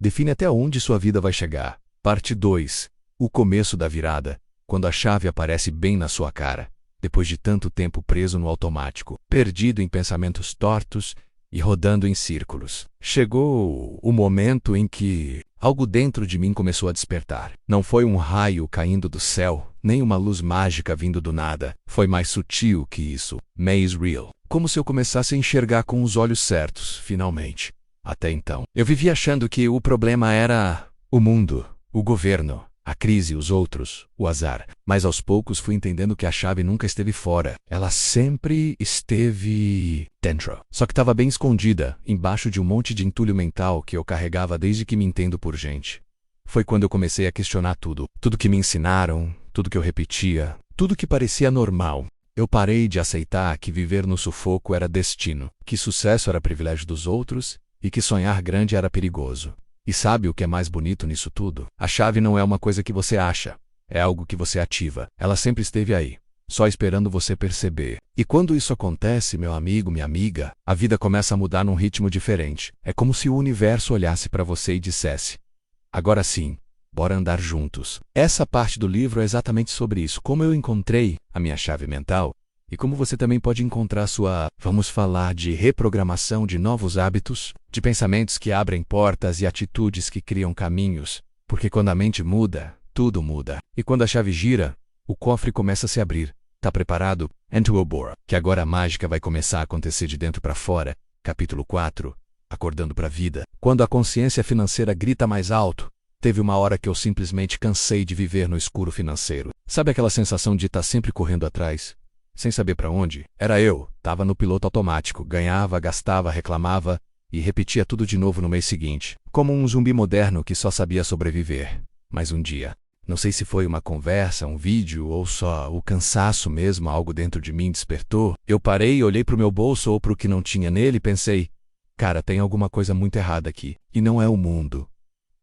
Speaker 1: define até onde sua vida vai chegar. Parte 2. O começo da virada, quando a chave aparece bem na sua cara, depois de tanto tempo preso no automático, perdido em pensamentos tortos e rodando em círculos. Chegou o momento em que algo dentro de mim começou a despertar. Não foi um raio caindo do céu, nem uma luz mágica vindo do nada. Foi mais sutil que isso. Mais real. Como se eu começasse a enxergar com os olhos certos, finalmente. Até então, eu vivia achando que o problema era o mundo, o governo, a crise, os outros, o azar. Mas aos poucos fui entendendo que a chave nunca esteve fora. Ela sempre esteve dentro. Só que estava bem escondida, embaixo de um monte de entulho mental que eu carregava desde que me entendo por gente. Foi quando eu comecei a questionar tudo. Tudo que me ensinaram, tudo que eu repetia, tudo que parecia normal. Eu parei de aceitar que viver no sufoco era destino, que sucesso era privilégio dos outros e que sonhar grande era perigoso. E sabe o que é mais bonito nisso tudo? A chave não é uma coisa que você acha, é algo que você ativa. Ela sempre esteve aí, só esperando você perceber. E quando isso acontece, meu amigo, minha amiga, a vida começa a mudar num ritmo diferente. É como se o universo olhasse para você e dissesse: agora sim, bora andar juntos. Essa parte do livro é exatamente sobre isso, como eu encontrei a minha chave mental e como você também pode encontrar sua, vamos falar de reprogramação de novos hábitos, de pensamentos que abrem portas e atitudes que criam caminhos, porque quando a mente muda, tudo muda. E quando a chave gira, o cofre começa a se abrir. Tá preparado? Into a Bora, que agora a mágica vai começar a acontecer de dentro para fora. Capítulo 4. Acordando para a vida. Quando a consciência financeira grita mais alto, teve uma hora que eu simplesmente cansei de viver no escuro financeiro. Sabe aquela sensação de estar sempre correndo atrás, sem saber para onde? Era eu. Tava no piloto automático. Ganhava, gastava, reclamava e repetia tudo de novo no mês seguinte. Como um zumbi moderno que só sabia sobreviver. Mas um dia, não sei se foi uma conversa, um vídeo ou só o cansaço mesmo, algo dentro de mim despertou. Eu parei e olhei pro meu bolso ou pro que não tinha nele e pensei: cara, tem alguma coisa muito errada aqui. E não é o mundo.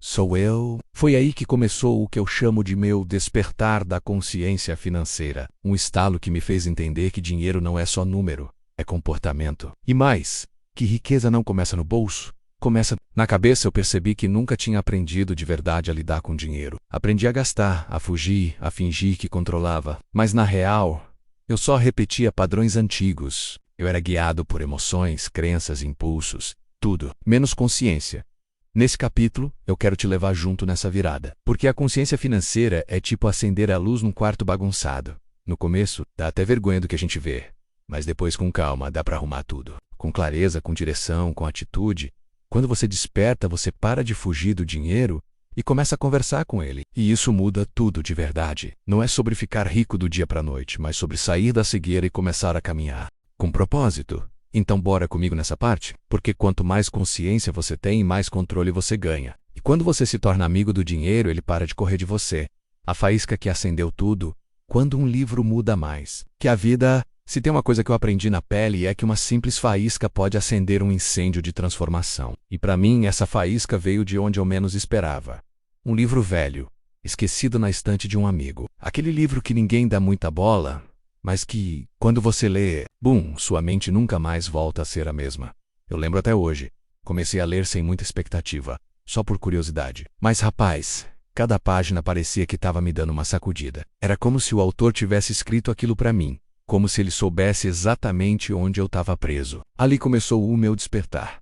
Speaker 1: Sou eu. Foi aí que começou o que eu chamo de meu despertar da consciência financeira. Um estalo que me fez entender que dinheiro não é só número, é comportamento. E mais, que riqueza não começa no bolso, começa na cabeça. Eu percebi que nunca tinha aprendido de verdade a lidar com dinheiro. Aprendi a gastar, a fugir, a fingir que controlava. Mas na real, eu só repetia padrões antigos. Eu era guiado por emoções, crenças, impulsos, tudo, menos consciência. Nesse capítulo, eu quero te levar junto nessa virada. Porque a consciência financeira é tipo acender a luz num quarto bagunçado. No começo, dá até vergonha do que a gente vê. Mas depois, com calma, dá pra arrumar tudo. Com clareza, com direção, com atitude. Quando você desperta, você para de fugir do dinheiro e começa a conversar com ele. E isso muda tudo de verdade. Não é sobre ficar rico do dia pra noite, mas sobre sair da cegueira e começar a caminhar. Com propósito. Então bora comigo nessa parte? Porque quanto mais consciência você tem, mais controle você ganha. E quando você se torna amigo do dinheiro, ele para de correr de você. A faísca que acendeu tudo, quando um livro muda mais. Que a vida, se tem uma coisa que eu aprendi na pele, é que uma simples faísca pode acender um incêndio de transformação. E para mim, essa faísca veio de onde eu menos esperava. Um livro velho, esquecido na estante de um amigo. Aquele livro que ninguém dá muita bola, mas que, quando você lê, bum, sua mente nunca mais volta a ser a mesma. Eu lembro até hoje. Comecei a ler sem muita expectativa, só por curiosidade. Mas rapaz, cada página parecia que estava me dando uma sacudida. Era como se o autor tivesse escrito aquilo para mim, como se ele soubesse exatamente onde eu estava preso. Ali começou o meu despertar.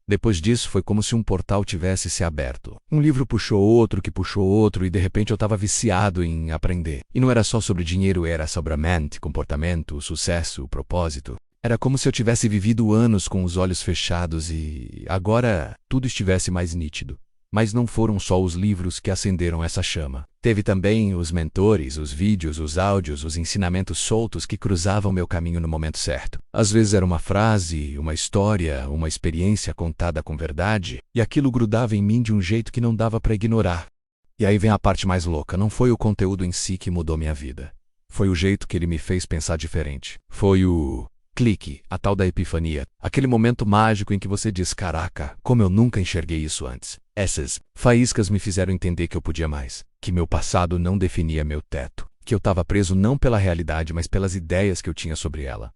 Speaker 1: Depois disso foi como se um portal tivesse se aberto. Um livro puxou outro, que puxou outro, e de repente eu estava viciado em aprender. E não era só sobre dinheiro, era sobre a mente, comportamento, o sucesso, o propósito. Era como se eu tivesse vivido anos com os olhos fechados e agora tudo estivesse mais nítido. Mas não foram só os livros que acenderam essa chama. Teve também os mentores, os vídeos, os áudios, os ensinamentos soltos que cruzavam meu caminho no momento certo. Às vezes era uma frase, uma história, uma experiência contada com verdade, e aquilo grudava em mim de um jeito que não dava para ignorar. E aí vem a parte mais louca, não foi o conteúdo em si que mudou minha vida. Foi o jeito que ele me fez pensar diferente. Foi o clique, a tal da epifania. Aquele momento mágico em que você diz: caraca, como eu nunca enxerguei isso antes. Essas faíscas me fizeram entender que eu podia mais, que meu passado não definia meu teto, que eu estava preso não pela realidade, mas pelas ideias que eu tinha sobre ela.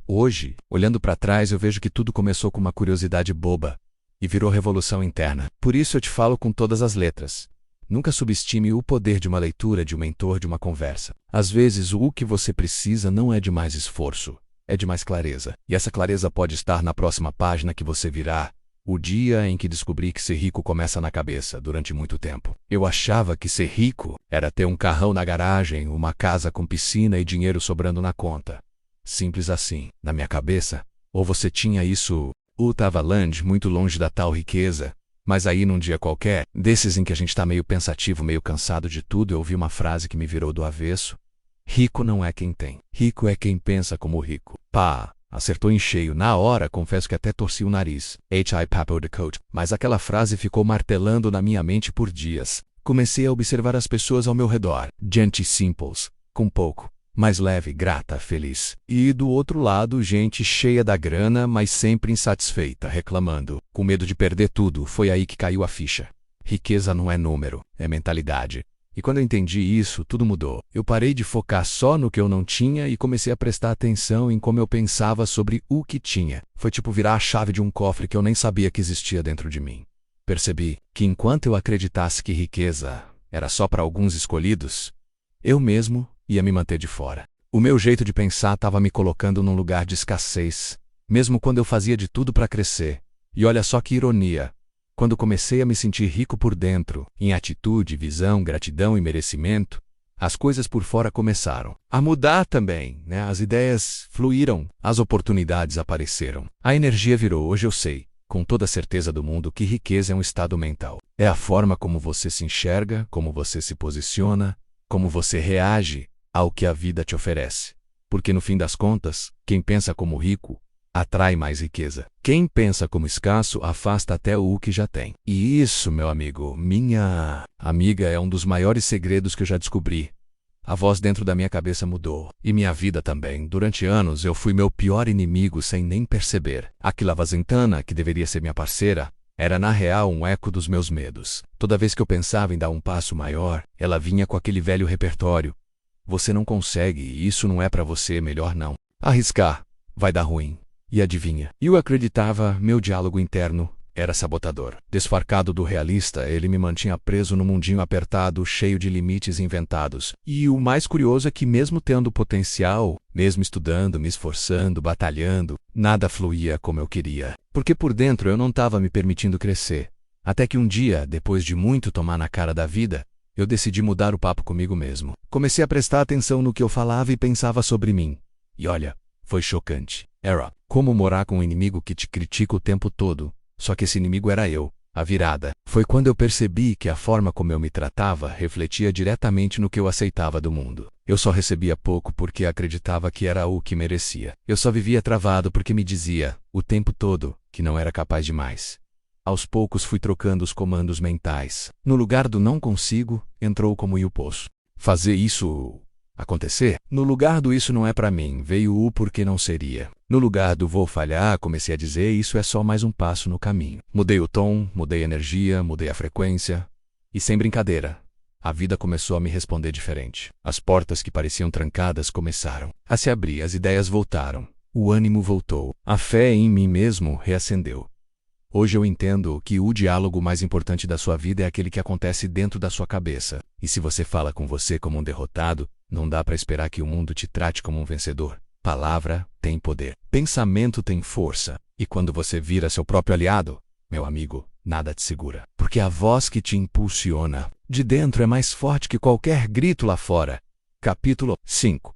Speaker 1: Hoje, olhando para trás, eu vejo que tudo começou com uma curiosidade boba e virou revolução interna. Por isso eu te falo com todas as letras. Nunca subestime o poder de uma leitura, de um mentor, de uma conversa. Às vezes, o que você precisa não é de mais esforço, é de mais clareza. E essa clareza pode estar na próxima página que você virá. O dia em que descobri que ser rico começa na cabeça. Durante muito tempo, eu achava que ser rico era ter um carrão na garagem, uma casa com piscina e dinheiro sobrando na conta. Simples assim. Na minha cabeça, ou você tinha isso, ou estava muito longe da tal riqueza. Mas aí num dia qualquer, desses em que a gente tá meio pensativo, meio cansado de tudo, eu ouvi uma frase que me virou do avesso. Rico não é quem tem. Rico é quem pensa como rico. Pá! Acertou em cheio. Na hora, confesso que até torci o nariz. H.I. Papo the Coach. Mas aquela frase ficou martelando na minha mente por dias. Comecei a observar as pessoas ao meu redor. Gente simples, com pouco, mais leve, grata, feliz. E do outro lado, gente cheia da grana, mas sempre insatisfeita, reclamando, com medo de perder tudo. Foi aí que caiu a ficha. Riqueza não é número, é mentalidade. E quando eu entendi isso, tudo mudou. Eu parei de focar só no que eu não tinha e comecei a prestar atenção em como eu pensava sobre o que tinha. Foi tipo virar a chave de um cofre que eu nem sabia que existia dentro de mim. Percebi que enquanto eu acreditasse que riqueza era só para alguns escolhidos, eu mesmo ia me manter de fora. O meu jeito de pensar estava me colocando num lugar de escassez, mesmo quando eu fazia de tudo para crescer. E olha só que ironia. Quando comecei a me sentir rico por dentro, em atitude, visão, gratidão e merecimento, as coisas por fora começaram a mudar também, né? As ideias fluíram, as oportunidades apareceram. A energia virou. Hoje eu sei, com toda a certeza do mundo, que riqueza é um estado mental. É a forma como você se enxerga, como você se posiciona, como você reage ao que a vida te oferece. Porque no fim das contas, quem pensa como rico atrai mais riqueza. Quem pensa como escasso afasta até o que já tem. E isso, meu amigo, minha amiga, é um dos maiores segredos que eu já descobri. A voz dentro da minha cabeça mudou. E minha vida também. Durante anos eu fui meu pior inimigo sem nem perceber. Aquela Vazentana, que deveria ser minha parceira, era na real um eco dos meus medos. Toda vez que eu pensava em dar um passo maior, ela vinha com aquele velho repertório. Você não consegue, isso não é pra você, melhor não. Arriscar, vai dar ruim. E adivinha? Eu acreditava, meu diálogo interno era sabotador. Desfarcado do realista, ele me mantinha preso no mundinho apertado, cheio de limites inventados. E o mais curioso é que mesmo tendo potencial, mesmo estudando, me esforçando, batalhando, nada fluía como eu queria. Porque por dentro eu não estava me permitindo crescer. Até que um dia, depois de muito tomar na cara da vida, eu decidi mudar o papo comigo mesmo. Comecei a prestar atenção no que eu falava e pensava sobre mim. E olha, foi chocante. Era como morar com um inimigo que te critica o tempo todo, só que esse inimigo era eu. A virada foi quando eu percebi que a forma como eu me tratava refletia diretamente no que eu aceitava do mundo. Eu só recebia pouco porque acreditava que era o que merecia. Eu só vivia travado porque me dizia, o tempo todo, que não era capaz de mais. Aos poucos fui trocando os comandos mentais. No lugar do não consigo, entrou como eu posso fazer isso acontecer. No lugar do isso não é pra mim, veio o porque não seria. No lugar do vou falhar, comecei a dizer isso é só mais um passo no caminho. Mudei o tom, mudei a energia, mudei a frequência. E sem brincadeira, a vida começou a me responder diferente. As portas que pareciam trancadas começaram a se abrir, as ideias voltaram, o ânimo voltou, a fé em mim mesmo reacendeu. Hoje eu entendo que o diálogo mais importante da sua vida é aquele que acontece dentro da sua cabeça. E se você fala com você como um derrotado, não dá para esperar que o mundo te trate como um vencedor. Palavra tem poder. Pensamento tem força. E quando você vira seu próprio aliado, meu amigo, nada te segura. Porque a voz que te impulsiona de dentro é mais forte que qualquer grito lá fora. Capítulo 5.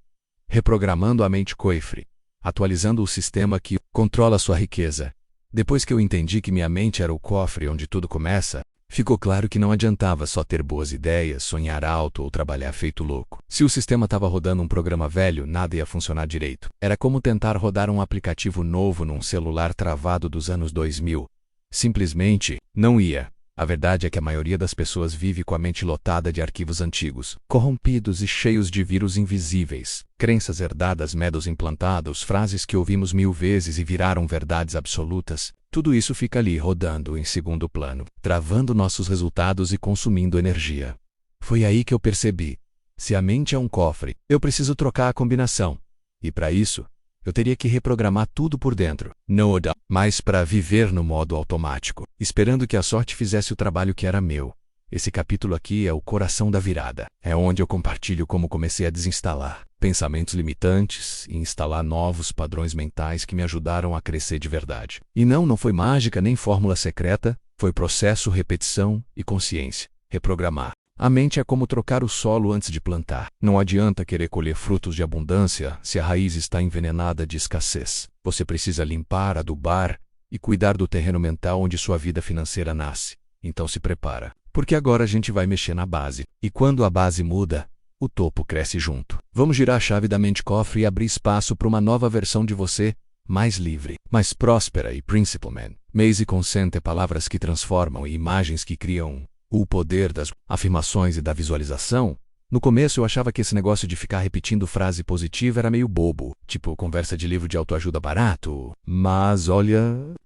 Speaker 1: Reprogramando a mente Coifre. Atualizando o sistema que controla sua riqueza. Depois que eu entendi que minha mente era o cofre onde tudo começa, ficou claro que não adiantava só ter boas ideias, sonhar alto ou trabalhar feito louco. Se o sistema estava rodando um programa velho, nada ia funcionar direito. Era como tentar rodar um aplicativo novo num celular travado dos anos 2000. Simplesmente não ia. A verdade é que a maioria das pessoas vive com a mente lotada de arquivos antigos, corrompidos e cheios de vírus invisíveis, crenças herdadas, medos implantados, frases que ouvimos 1000 vezes e viraram verdades absolutas. Tudo isso fica ali rodando em segundo plano, travando nossos resultados e consumindo energia. Foi aí que eu percebi. Se a mente é um cofre, eu preciso trocar a combinação. E para isso, eu teria que reprogramar tudo por dentro. Não dá mais para viver no modo automático, esperando que a sorte fizesse o trabalho que era meu. Esse capítulo aqui é o coração da virada. É onde eu compartilho como comecei a desinstalar pensamentos limitantes e instalar novos padrões mentais que me ajudaram a crescer de verdade. E não foi mágica nem fórmula secreta, foi processo, repetição e consciência. Reprogramar. A mente é como trocar o solo antes de plantar. Não adianta querer colher frutos de abundância se a raiz está envenenada de escassez. Você precisa limpar, adubar e cuidar do terreno mental onde sua vida financeira nasce. Então se prepara, porque agora a gente vai mexer na base. E quando a base muda, o topo cresce junto. Vamos girar a chave da mente cofre e abrir espaço para uma nova versão de você, mais livre, mais próspera e principalmente. Maze consente palavras que transformam e imagens que criam. O poder das afirmações e da visualização. No começo eu achava que esse negócio de ficar repetindo frase positiva era meio bobo, tipo conversa de livro de autoajuda barato. Mas olha,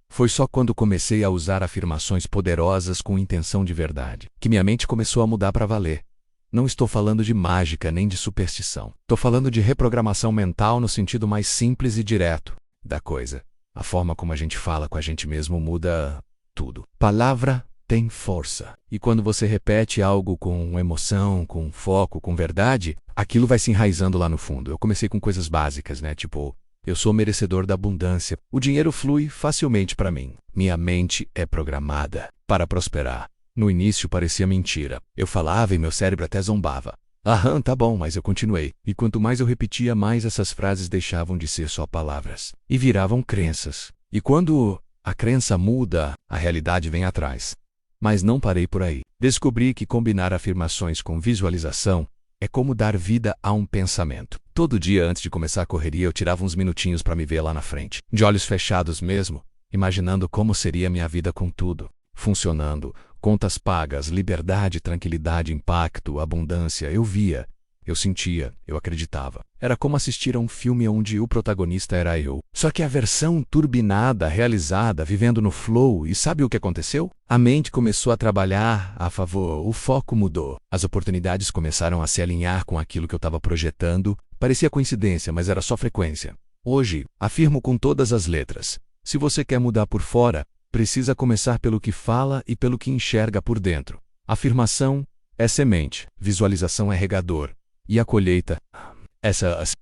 Speaker 1: foi só quando comecei a usar afirmações poderosas com intenção de verdade que minha mente começou a mudar para valer. Não estou falando de mágica nem de superstição. Estou falando de reprogramação mental no sentido mais simples e direto da coisa. A forma como a gente fala com a gente mesmo muda tudo. Palavra tem força. E quando você repete algo com emoção, com foco, com verdade, aquilo vai se enraizando lá no fundo. Eu comecei com coisas básicas, né? Tipo, eu sou merecedor da abundância. O dinheiro flui facilmente para mim. Minha mente é programada para prosperar. No início parecia mentira. Eu falava e meu cérebro até zombava. Aham, tá bom, mas eu continuei. E quanto mais eu repetia, mais essas frases deixavam de ser só palavras e viravam crenças. E quando a crença muda, a realidade vem atrás. Mas não parei por aí. Descobri que combinar afirmações com visualização é como dar vida a um pensamento. Todo dia antes de começar a correria, eu tirava uns minutinhos para me ver lá na frente, de olhos fechados mesmo, imaginando como seria minha vida com tudo funcionando. Contas pagas, liberdade, tranquilidade, impacto, abundância. Eu via, eu sentia, eu acreditava. Era como assistir a um filme onde o protagonista era eu. Só que a versão turbinada, realizada, vivendo no flow. E sabe o que aconteceu? A mente começou a trabalhar a favor, o foco mudou. As oportunidades começaram a se alinhar com aquilo que eu estava projetando. Parecia coincidência, mas era só frequência. Hoje, afirmo com todas as letras. Se você quer mudar por fora, precisa começar pelo que fala e pelo que enxerga por dentro. Afirmação é semente, visualização é regador, e a colheita,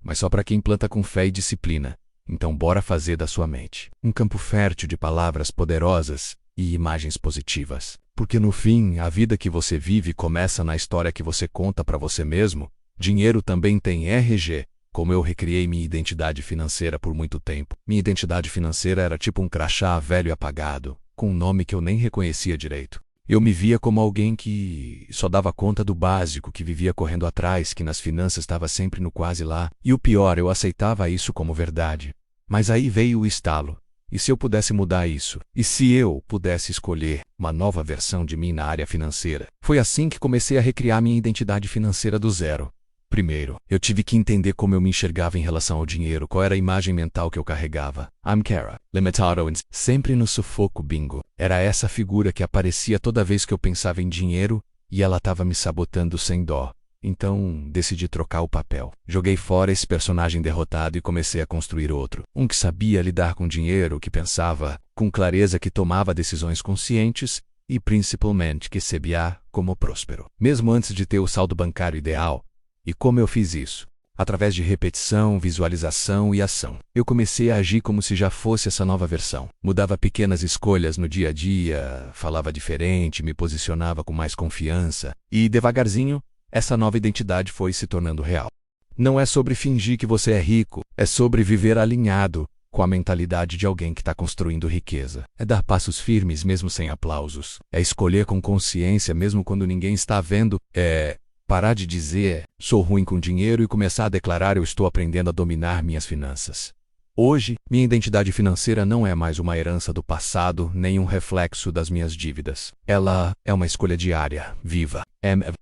Speaker 1: mas só para quem planta com fé e disciplina. Então bora fazer da sua mente um campo fértil de palavras poderosas e imagens positivas. Porque no fim, a vida que você vive começa na história que você conta para você mesmo. Dinheiro também tem RG. Como eu recriei minha identidade financeira por muito tempo. Minha identidade financeira era tipo um crachá velho e apagado, com um nome que eu nem reconhecia direito. Eu me via como alguém que só dava conta do básico, que vivia correndo atrás, que nas finanças estava sempre no quase lá. E o pior, eu aceitava isso como verdade. Mas aí veio o estalo. E se eu pudesse mudar isso? E se eu pudesse escolher uma nova versão de mim na área financeira? Foi assim que comecei a recriar minha identidade financeira do zero. Primeiro, eu tive que entender como eu me enxergava em relação ao dinheiro, qual era a imagem mental que eu carregava. I'm Kara, limitado, sempre no sufoco bingo. Era essa figura que aparecia toda vez que eu pensava em dinheiro e ela estava me sabotando sem dó. Então, decidi trocar o papel. Joguei fora esse personagem derrotado e comecei a construir outro. Um que sabia lidar com dinheiro, que pensava com clareza, que tomava decisões conscientes e, principalmente, que se via como próspero. Mesmo antes de ter o saldo bancário ideal. E como eu fiz isso? Através de repetição, visualização e ação. Eu comecei a agir como se já fosse essa nova versão. Mudava pequenas escolhas no dia a dia, falava diferente, me posicionava com mais confiança. E, devagarzinho, essa nova identidade foi se tornando real. Não é sobre fingir que você é rico, é sobre viver alinhado com a mentalidade de alguém que está construindo riqueza. É dar passos firmes mesmo sem aplausos. É escolher com consciência mesmo quando ninguém está vendo. É parar de dizer, sou ruim com dinheiro, e começar a declarar, eu estou aprendendo a dominar minhas finanças. Hoje, minha identidade financeira não é mais uma herança do passado, nem um reflexo das minhas dívidas. Ela é uma escolha diária, viva.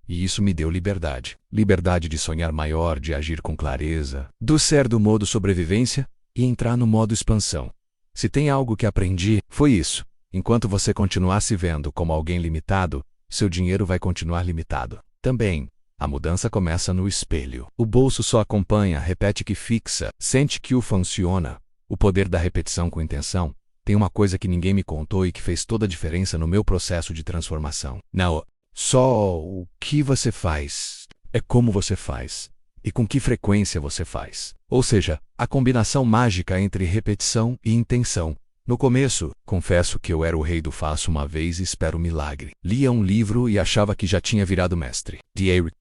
Speaker 1: E isso me deu liberdade. Liberdade de sonhar maior, de agir com clareza, do ser do modo sobrevivência e entrar no modo expansão. Se tem algo que aprendi, foi isso. Enquanto você continuar se vendo como alguém limitado, seu dinheiro vai continuar limitado. Também. A mudança começa no espelho. O bolso só acompanha, repete que fixa, sente que o funciona. O poder da repetição com intenção. Tem uma coisa que ninguém me contou e que fez toda a diferença no meu processo de transformação. Não, só o que você faz, é como você faz e com que frequência você faz. Ou seja, a combinação mágica entre repetição e intenção. No começo, confesso que eu era o rei do faço uma vez e espero um milagre. Lia um livro e achava que já tinha virado mestre.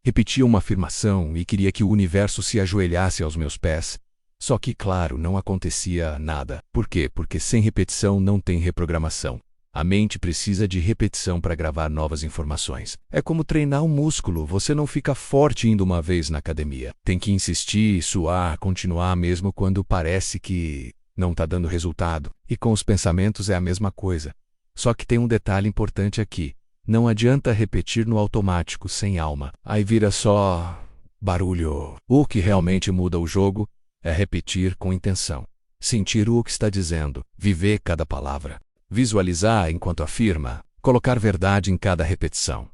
Speaker 1: Repetia uma afirmação e queria que o universo se ajoelhasse aos meus pés. Só que, claro, não acontecia nada. Por quê? Porque sem repetição não tem reprogramação. A mente precisa de repetição para gravar novas informações. É como treinar um músculo, você não fica forte indo uma vez na academia. Tem que insistir, suar, continuar mesmo quando parece que não está dando resultado. E com os pensamentos é a mesma coisa. Só que tem um detalhe importante aqui. Não adianta repetir no automático, sem alma. Aí vira só barulho. O que realmente muda o jogo é repetir com intenção. Sentir o que está dizendo, viver cada palavra. Visualizar enquanto afirma, colocar verdade em cada repetição.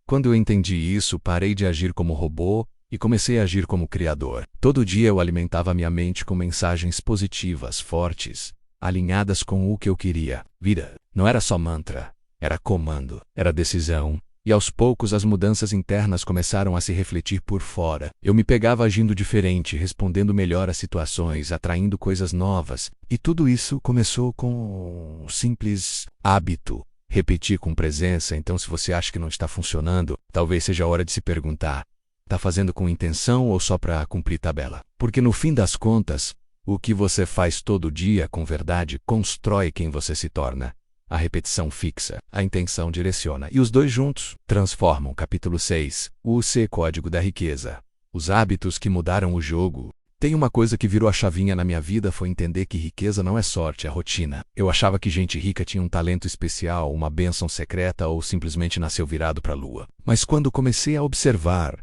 Speaker 1: Quando eu entendi isso, parei de agir como robô e comecei a agir como criador. Todo dia eu alimentava minha mente com mensagens positivas, fortes, alinhadas com o que eu queria. Vida não era só mantra, era comando, era decisão. E aos poucos as mudanças internas começaram a se refletir por fora. Eu me pegava agindo diferente, respondendo melhor às situações, atraindo coisas novas. E tudo isso começou com um simples hábito. Repetir com presença. Então, se você acha que não está funcionando, talvez seja a hora de se perguntar: está fazendo com intenção ou só para cumprir tabela? Porque no fim das contas, o que você faz todo dia com verdade constrói quem você se torna. A repetição fixa, a intenção direciona, e os dois juntos transformam. Capítulo 6. O C Código da Riqueza. Os hábitos que mudaram o jogo. Tem uma coisa que virou a chavinha na minha vida, foi entender que riqueza não é sorte, é rotina. Eu achava que gente rica tinha um talento especial, uma bênção secreta ou simplesmente nasceu virado para a lua. Mas quando comecei a observar,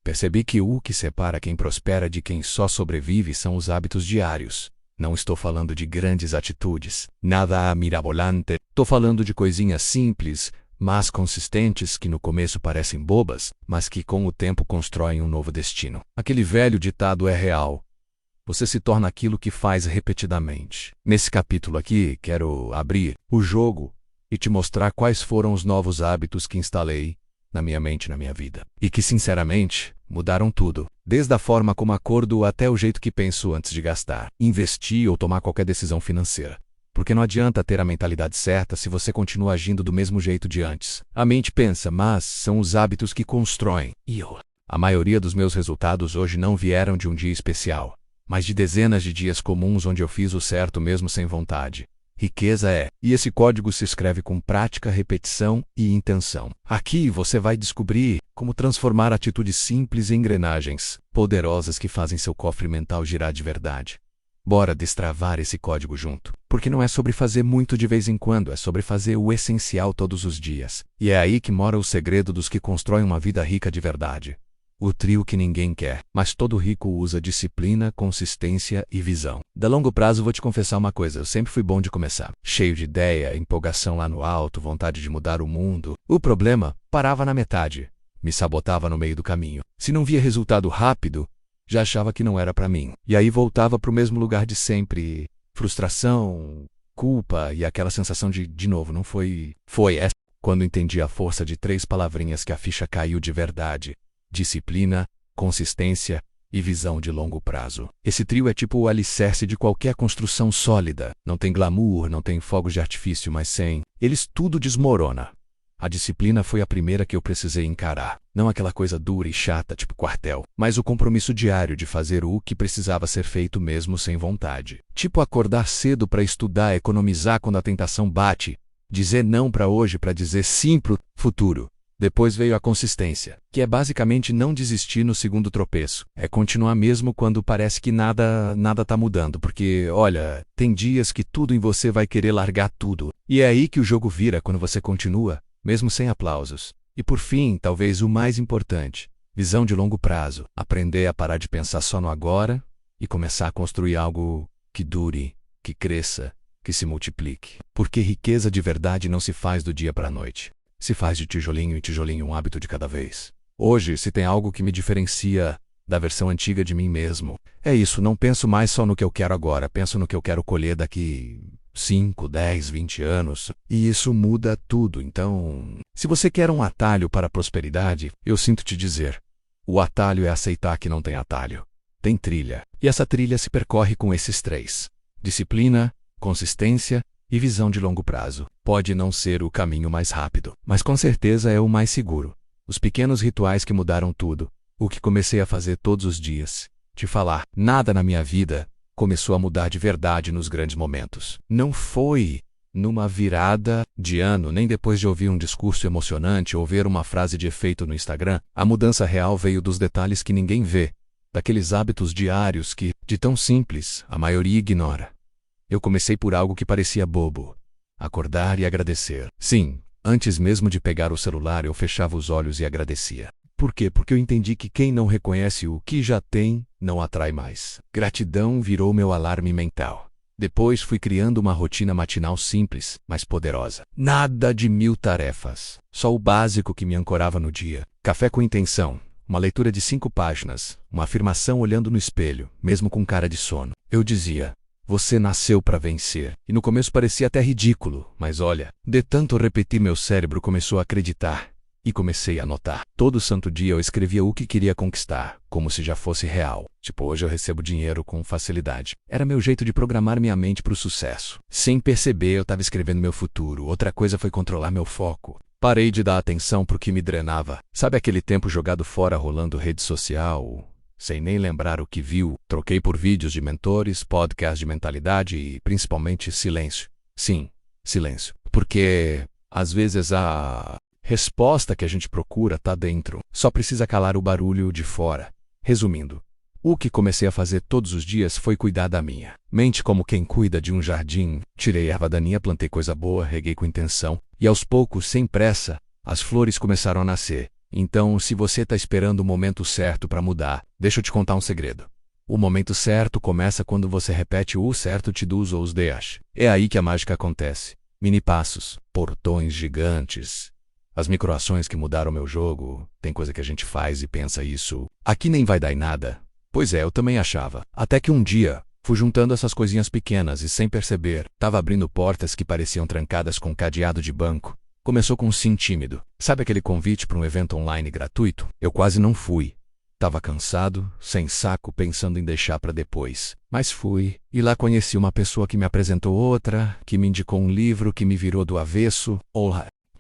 Speaker 1: percebi que o que separa quem prospera de quem só sobrevive são os hábitos diários. Não estou falando de grandes atitudes, nada mirabolante. Estou falando de coisinhas simples, mas consistentes que no começo parecem bobas, mas que com o tempo constroem um novo destino. Aquele velho ditado é real. Você se torna aquilo que faz repetidamente. Nesse capítulo aqui, quero abrir o jogo e te mostrar quais foram os novos hábitos que instalei na minha mente e na minha vida. E que, sinceramente, mudaram tudo. Desde a forma como acordo até o jeito que penso antes de gastar, investir ou tomar qualquer decisão financeira. Porque não adianta ter a mentalidade certa se você continua agindo do mesmo jeito de antes. A mente pensa, mas são os hábitos que constroem. A maioria dos meus resultados hoje não vieram de um dia especial, mas de dezenas de dias comuns onde eu fiz o certo mesmo sem vontade. Riqueza é, e esse código se escreve com prática, repetição e intenção. Aqui você vai descobrir como transformar atitudes simples em engrenagens poderosas que fazem seu cofre mental girar de verdade. Bora destravar esse código junto. Porque não é sobre fazer muito de vez em quando, é sobre fazer o essencial todos os dias. E é aí que mora o segredo dos que constroem uma vida rica de verdade. O trio que ninguém quer, mas todo rico usa: disciplina, consistência e visão. De longo prazo, vou te confessar uma coisa, eu sempre fui bom de começar. Cheio de ideia, empolgação lá no alto, vontade de mudar o mundo. O problema, parava na metade. Me sabotava no meio do caminho. Se não via resultado rápido, já achava que não era para mim. E aí voltava para o mesmo lugar de sempre. Frustração, culpa e aquela sensação de novo, não foi... Foi essa. Quando entendi a força de 3 palavrinhas que a ficha caiu de verdade. Disciplina, consistência e visão de longo prazo. Esse trio é tipo o alicerce de qualquer construção sólida. Não tem glamour, não tem fogos de artifício, mas sem eles tudo desmorona. A disciplina foi a primeira que eu precisei encarar. Não aquela coisa dura e chata, tipo quartel, mas o compromisso diário de fazer o que precisava ser feito mesmo sem vontade. Tipo acordar cedo para estudar, economizar quando a tentação bate, dizer não para hoje para dizer sim pro futuro. Depois veio a consistência, que é basicamente não desistir no segundo tropeço. É continuar mesmo quando parece que nada tá mudando, porque, olha, tem dias que tudo em você vai querer largar tudo. E é aí que o jogo vira, quando você continua, mesmo sem aplausos. E por fim, talvez o mais importante, visão de longo prazo. Aprender a parar de pensar só no agora e começar a construir algo que dure, que cresça, que se multiplique. Porque riqueza de verdade não se faz do dia para a noite. Se faz de tijolinho em tijolinho, um hábito de cada vez. Hoje, se tem algo que me diferencia da versão antiga de mim mesmo, é isso, não penso mais só no que eu quero agora, penso no que eu quero colher daqui 5, 10, 20 anos. E isso muda tudo. Então, se você quer um atalho para a prosperidade, eu sinto te dizer, o atalho é aceitar que não tem atalho. Tem trilha. E essa trilha se percorre com esses 3. Disciplina, consistência e visão de longo prazo. Pode não ser o caminho mais rápido, mas com certeza é o mais seguro. Os pequenos rituais que mudaram tudo. O que comecei a fazer todos os dias. Te falar, nada na minha vida começou a mudar de verdade nos grandes momentos. Não foi numa virada de ano, nem depois de ouvir um discurso emocionante ou ver uma frase de efeito no Instagram. A mudança real veio dos detalhes que ninguém vê, daqueles hábitos diários que, de tão simples, a maioria ignora. Eu comecei por algo que parecia bobo. Acordar e agradecer. Sim, antes mesmo de pegar o celular eu fechava os olhos e agradecia. Por quê? Porque eu entendi que quem não reconhece o que já tem, não atrai mais. Gratidão virou meu alarme mental. Depois fui criando uma rotina matinal simples, mas poderosa. Nada de 1000 tarefas. Só o básico que me ancorava no dia. Café com intenção. Uma leitura de 5 páginas. Uma afirmação olhando no espelho, mesmo com cara de sono. Eu dizia: você nasceu para vencer. E no começo parecia até ridículo, mas olha, de tanto repetir meu cérebro começou a acreditar. E comecei a anotar. Todo santo dia eu escrevia o que queria conquistar, como se já fosse real. Tipo, hoje eu recebo dinheiro com facilidade. Era meu jeito de programar minha mente para o sucesso. Sem perceber, eu estava escrevendo meu futuro. Outra coisa foi controlar meu foco. Parei de dar atenção pro que me drenava. Sabe aquele tempo jogado fora rolando rede social, sem nem lembrar o que viu? Troquei por vídeos de mentores, podcasts de mentalidade e, principalmente, silêncio. Sim, silêncio. Porque, às vezes, a resposta que a gente procura está dentro. Só precisa calar o barulho de fora. Resumindo, o que comecei a fazer todos os dias foi cuidar da minha mente como quem cuida de um jardim. Tirei erva daninha, plantei coisa boa, reguei com intenção. E aos poucos, sem pressa, as flores começaram a nascer. Então, se você está esperando o momento certo para mudar, deixa eu te contar um segredo. O momento certo começa quando você repete o certo te dos ou os deixa. É aí que a mágica acontece. Mini passos, portões gigantes. As microações que mudaram meu jogo. Tem coisa que a gente faz e pensa isso. Aqui nem vai dar em nada. Pois é, eu também achava. Até que um dia, fui juntando essas coisinhas pequenas e sem perceber, tava abrindo portas que pareciam trancadas com cadeado de banco. Começou com um sim tímido. Sabe aquele convite para um evento online gratuito? Eu quase não fui. Tava cansado, sem saco, pensando em deixar para depois. Mas fui, e lá conheci uma pessoa que me apresentou outra, que me indicou um livro que me virou do avesso.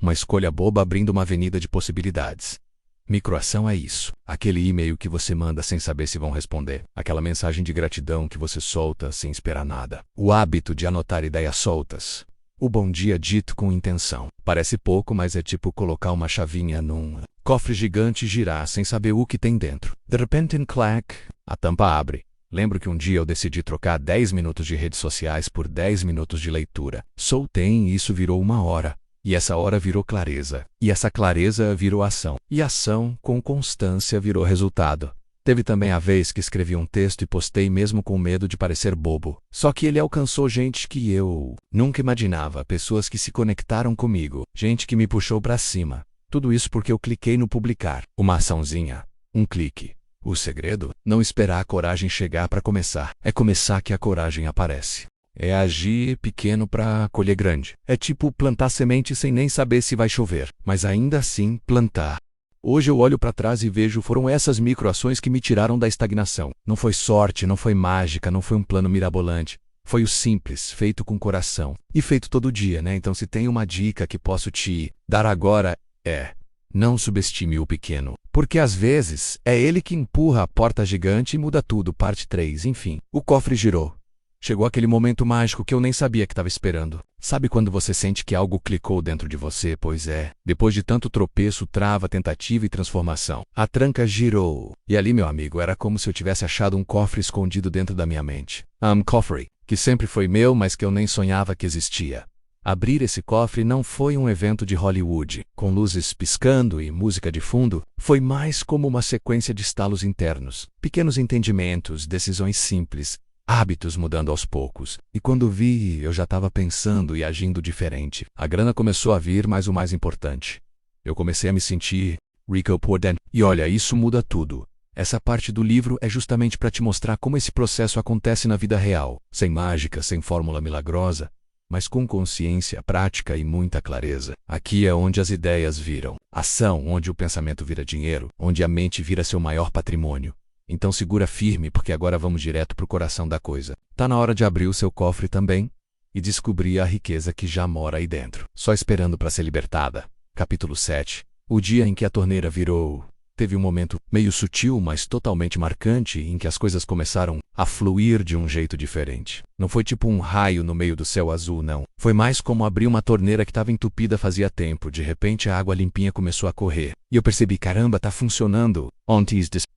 Speaker 1: Uma escolha boba abrindo uma avenida de possibilidades. Microação é isso. Aquele e-mail que você manda sem saber se vão responder. Aquela mensagem de gratidão que você solta sem esperar nada. O hábito de anotar ideias soltas. O bom dia dito com intenção. Parece pouco, mas é tipo colocar uma chavinha num cofre gigante e girar sem saber o que tem dentro. De repente, clack, a tampa abre. Lembro que um dia eu decidi trocar 10 minutos de redes sociais por 10 minutos de leitura. Soltei e isso virou 1 hora. E essa hora virou clareza. E essa clareza virou ação. E ação, com constância, virou resultado. Teve também a vez que escrevi um texto e postei mesmo com medo de parecer bobo. Só que ele alcançou gente que eu nunca imaginava. Pessoas que se conectaram comigo. Gente que me puxou pra cima. Tudo isso porque eu cliquei no publicar. Uma açãozinha. Um clique. O segredo? Não esperar a coragem chegar para começar. É começar que a coragem aparece. É agir pequeno para colher grande. É tipo plantar semente sem nem saber se vai chover, mas ainda assim plantar. Hoje eu olho para trás e vejo foram essas microações que me tiraram da estagnação. Não foi sorte, não foi mágica, não foi um plano mirabolante. Foi o simples, feito com coração. E feito todo dia, né? Então se tem uma dica que posso te dar agora é: não subestime o pequeno. Porque às vezes é ele que empurra a porta gigante e muda tudo. Parte 3, enfim. O cofre girou. Chegou aquele momento mágico que eu nem sabia que estava esperando. Sabe quando você sente que algo clicou dentro de você? Pois é. Depois de tanto tropeço, trava, tentativa e transformação. A tranca girou. E ali, meu amigo, era como se eu tivesse achado um cofre escondido dentro da minha mente. Cofre, que sempre foi meu, mas que eu nem sonhava que existia. Abrir esse cofre não foi um evento de Hollywood, com luzes piscando e música de fundo. Foi mais como uma sequência de estalos internos. Pequenos entendimentos, decisões simples. Hábitos mudando aos poucos. E quando vi, eu já estava pensando e agindo diferente. A grana começou a vir, mas o mais importante. Eu comecei a me sentir rico por dentro. E olha, isso muda tudo. Essa parte do livro é justamente para te mostrar como esse processo acontece na vida real. Sem mágica, sem fórmula milagrosa, mas com consciência, prática e muita clareza. Aqui é onde as ideias viram ação, onde o pensamento vira dinheiro, onde a mente vira seu maior patrimônio. Então segura firme, porque agora vamos direto pro coração da coisa. Tá na hora de abrir o seu cofre também e descobrir a riqueza que já mora aí dentro, só esperando para ser libertada. Capítulo 7. O dia em que a torneira virou. Teve um momento meio sutil, mas totalmente marcante, em que as coisas começaram a fluir de um jeito diferente. Não foi tipo um raio no meio do céu azul, não. Foi mais como abrir uma torneira que estava entupida fazia tempo. De repente a água limpinha começou a correr. E eu percebi, caramba, tá funcionando.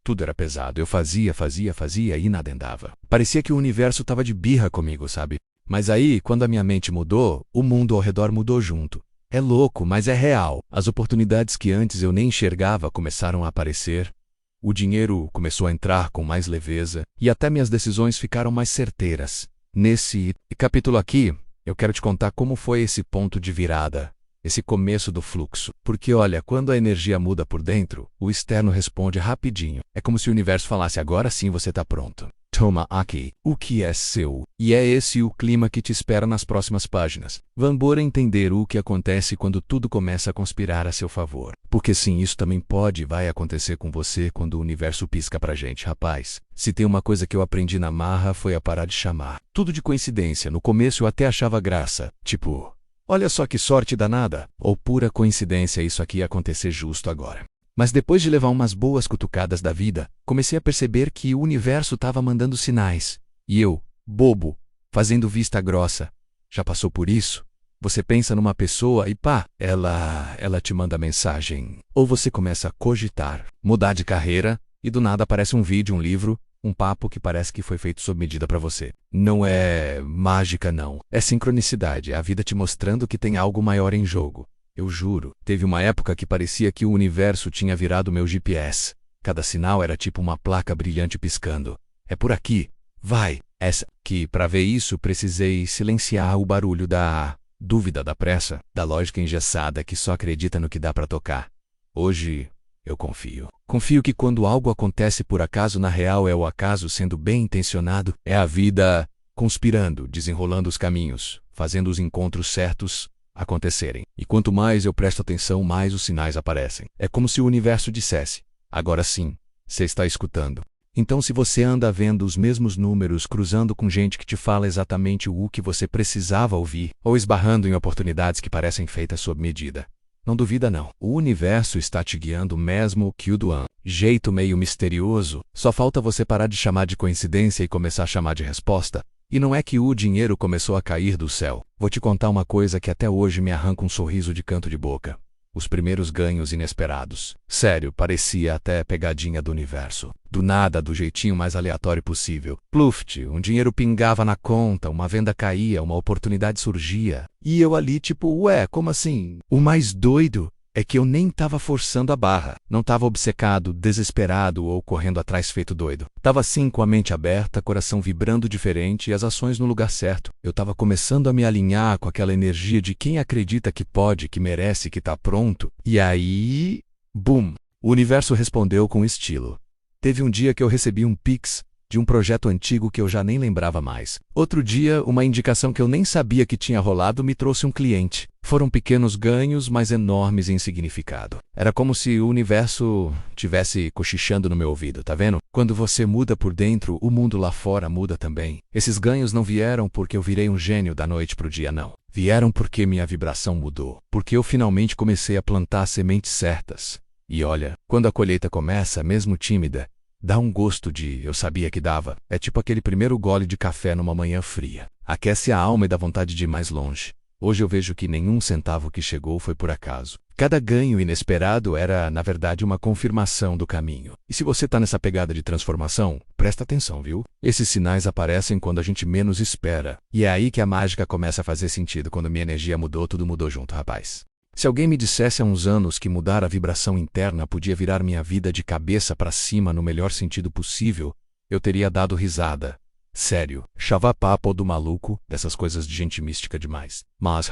Speaker 1: Tudo era pesado. Eu fazia e nada andava. Parecia que o universo tava de birra comigo, sabe? Mas aí, quando a minha mente mudou, o mundo ao redor mudou junto. É louco, mas é real. As oportunidades que antes eu nem enxergava começaram a aparecer. O dinheiro começou a entrar com mais leveza e até minhas decisões ficaram mais certeiras. Nesse capítulo aqui, eu quero te contar como foi esse ponto de virada, esse começo do fluxo. Porque olha, quando a energia muda por dentro, o externo responde rapidinho. É como se o universo falasse: agora sim você está pronto. Toma aqui o que é seu. E é esse o clima que te espera nas próximas páginas. Vamos entender o que acontece quando tudo começa a conspirar a seu favor. Porque sim, isso também pode e vai acontecer com você quando o universo pisca pra gente, rapaz. Se tem uma coisa que eu aprendi na marra foi a parar de chamar tudo de coincidência. No começo eu até achava graça. Tipo, olha só que sorte danada. Ou pura coincidência isso aqui ia acontecer justo agora. Mas depois de levar umas boas cutucadas da vida, comecei a perceber que o universo estava mandando sinais. E eu, bobo, fazendo vista grossa. Já passou por isso? Você pensa numa pessoa e pá, ela te manda mensagem. Ou você começa a cogitar, mudar de carreira, e do nada aparece um vídeo, um livro, um papo que parece que foi feito sob medida para você. Não é mágica não, é sincronicidade, é a vida te mostrando que tem algo maior em jogo. Eu juro, teve uma época que parecia que o universo tinha virado meu GPS. Cada sinal era tipo uma placa brilhante piscando. É por aqui, vai, essa. Que para ver isso precisei silenciar o barulho da dúvida, da pressa, da lógica engessada que só acredita no que dá para tocar. Hoje, eu confio. Confio que quando algo acontece por acaso, na real é o acaso sendo bem intencionado. É a vida conspirando, desenrolando os caminhos, fazendo os encontros certos acontecerem. E quanto mais eu presto atenção, mais os sinais aparecem. É como se o universo dissesse: agora sim, você está escutando. Então, se você anda vendo os mesmos números, cruzando com gente que te fala exatamente o que você precisava ouvir, ou esbarrando em oportunidades que parecem feitas sob medida, não duvida não. O universo está te guiando mesmo que o doan. Jeito meio misterioso. Só falta você parar de chamar de coincidência e começar a chamar de resposta. E não é que o dinheiro começou a cair do céu. Vou te contar uma coisa que até hoje me arranca um sorriso de canto de boca. Os primeiros ganhos inesperados. Sério, parecia até pegadinha do universo. Do nada, do jeitinho mais aleatório possível. Pluft, um dinheiro pingava na conta, uma venda caía, uma oportunidade surgia. E eu ali tipo, ué, como assim? O mais doido é que eu nem tava forçando a barra. Não tava obcecado, desesperado ou correndo atrás feito doido. Tava assim com a mente aberta, coração vibrando diferente e as ações no lugar certo. Eu tava começando a me alinhar com aquela energia de quem acredita que pode, que merece, que tá pronto. E aí, bum! O universo respondeu com estilo. Teve um dia que eu recebi um Pix de um projeto antigo que eu já nem lembrava mais. Outro dia, uma indicação que eu nem sabia que tinha rolado me trouxe um cliente. Foram pequenos ganhos, mas enormes em significado. Era como se o universo tivesse cochichando no meu ouvido, tá vendo? Quando você muda por dentro, o mundo lá fora muda também. Esses ganhos não vieram porque eu virei um gênio da noite pro dia, não. Vieram porque minha vibração mudou. Porque eu finalmente comecei a plantar as sementes certas. E olha, quando a colheita começa, mesmo tímida, dá um gosto de eu sabia que dava. É tipo aquele primeiro gole de café numa manhã fria. Aquece a alma e dá vontade de ir mais longe. Hoje eu vejo que nenhum centavo que chegou foi por acaso. Cada ganho inesperado era, na verdade, uma confirmação do caminho. E se você tá nessa pegada de transformação, presta atenção, viu? Esses sinais aparecem quando a gente menos espera. E é aí que a mágica começa a fazer sentido. Quando minha energia mudou, tudo mudou junto, rapaz. Se alguém me dissesse há uns anos que mudar a vibração interna podia virar minha vida de cabeça para cima no melhor sentido possível, eu teria dado risada. Sério, chava papo do maluco, dessas coisas de gente mística demais. Mas,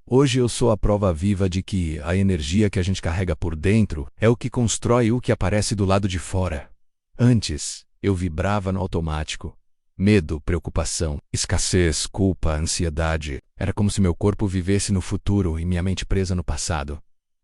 Speaker 1: hoje eu sou a prova viva de que a energia que a gente carrega por dentro é o que constrói o que aparece do lado de fora. Antes, eu vibrava no automático. Medo, preocupação, escassez, culpa, ansiedade. Era como se meu corpo vivesse no futuro e minha mente presa no passado.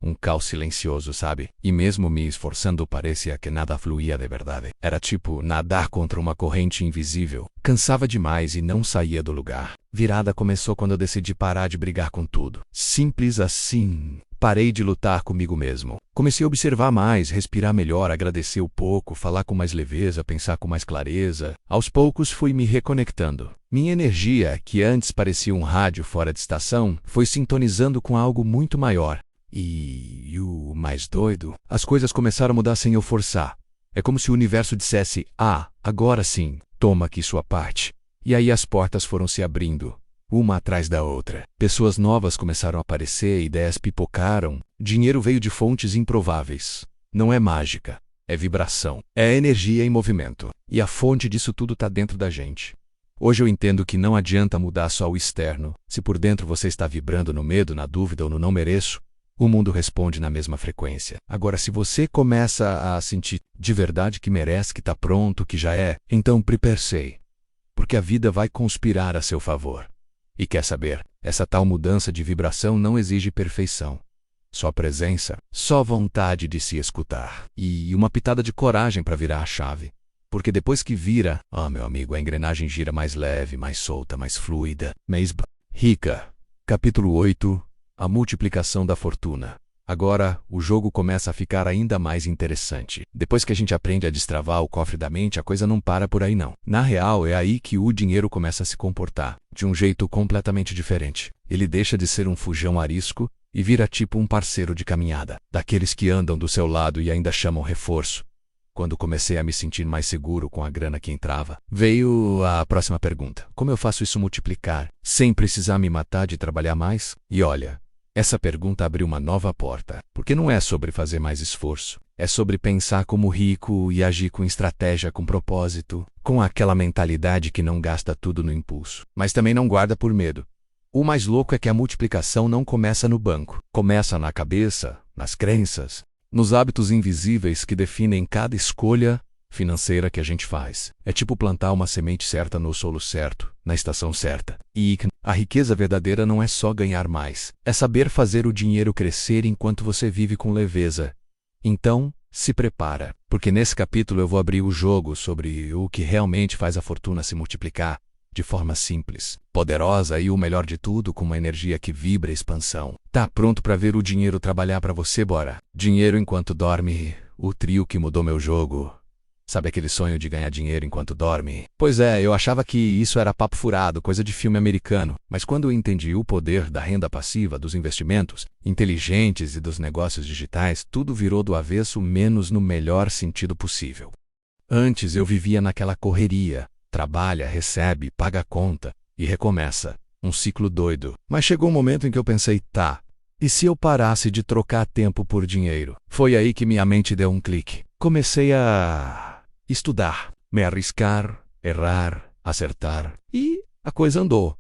Speaker 1: Um caos silencioso, sabe? E mesmo me esforçando, parecia que nada fluía de verdade. Era tipo nadar contra uma corrente invisível. Cansava demais e não saía do lugar. Virada começou quando eu decidi parar de brigar com tudo. Simples assim. Parei de lutar comigo mesmo. Comecei a observar mais, respirar melhor, agradecer um pouco, falar com mais leveza, pensar com mais clareza. Aos poucos fui me reconectando. Minha energia, que antes parecia um rádio fora de estação, foi sintonizando com algo muito maior. E o mais doido, as coisas começaram a mudar sem eu forçar. É como se o universo dissesse: ah, agora sim, toma aqui sua parte. E aí as portas foram se abrindo, uma atrás da outra. Pessoas novas começaram a aparecer, ideias pipocaram, dinheiro veio de fontes improváveis. Não é mágica, é vibração, é energia em movimento. E a fonte disso tudo está dentro da gente. Hoje eu entendo que não adianta mudar só o externo. Se por dentro você está vibrando no medo, na dúvida ou no não mereço, o mundo responde na mesma frequência. Agora, se você começa a sentir de verdade que merece, que está pronto, que já é, então prepare-se, porque a vida vai conspirar a seu favor. E quer saber, essa tal mudança de vibração não exige perfeição. Só presença, só vontade de se escutar. E uma pitada de coragem para virar a chave. Porque depois que vira, meu amigo, a engrenagem gira mais leve, mais solta, mais fluida, mais rica. Capítulo 8. A multiplicação da fortuna. Agora, o jogo começa a ficar ainda mais interessante. Depois que a gente aprende a destravar o cofre da mente, a coisa não para por aí não. Na real, é aí que o dinheiro começa a se comportar, de um jeito completamente diferente. Ele deixa de ser um fujão arisco e vira tipo um parceiro de caminhada, daqueles que andam do seu lado e ainda chamam reforço. Quando comecei a me sentir mais seguro com a grana que entrava, veio a próxima pergunta. Como eu faço isso multiplicar, sem precisar me matar de trabalhar mais? E olha, essa pergunta abriu uma nova porta, porque não é sobre fazer mais esforço, é sobre pensar como rico e agir com estratégia, com propósito, com aquela mentalidade que não gasta tudo no impulso, mas também não guarda por medo. O mais louco é que a multiplicação não começa no banco, começa na cabeça, nas crenças, nos hábitos invisíveis que definem cada escolha financeira que a gente faz. É tipo plantar uma semente certa no solo certo, na estação certa. E a riqueza verdadeira não é só ganhar mais, é saber fazer o dinheiro crescer enquanto você vive com leveza. Então, se prepara, porque nesse capítulo eu vou abrir o jogo sobre o que realmente faz a fortuna se multiplicar, de forma simples, poderosa e, o melhor de tudo, com uma energia que vibra expansão. Tá pronto para ver o dinheiro trabalhar para você? Bora! Dinheiro enquanto dorme, o trio que mudou meu jogo. Sabe aquele sonho de ganhar dinheiro enquanto dorme? Pois é, eu achava que isso era papo furado, coisa de filme americano. Mas quando eu entendi o poder da renda passiva, dos investimentos inteligentes e dos negócios digitais, tudo virou do avesso, menos no melhor sentido possível. Antes eu vivia naquela correria. Trabalha, recebe, paga a conta e recomeça. Um ciclo doido. Mas chegou um momento em que eu pensei, e se eu parasse de trocar tempo por dinheiro? Foi aí que minha mente deu um clique. Comecei a estudar, me arriscar, errar, acertar. E a coisa andou.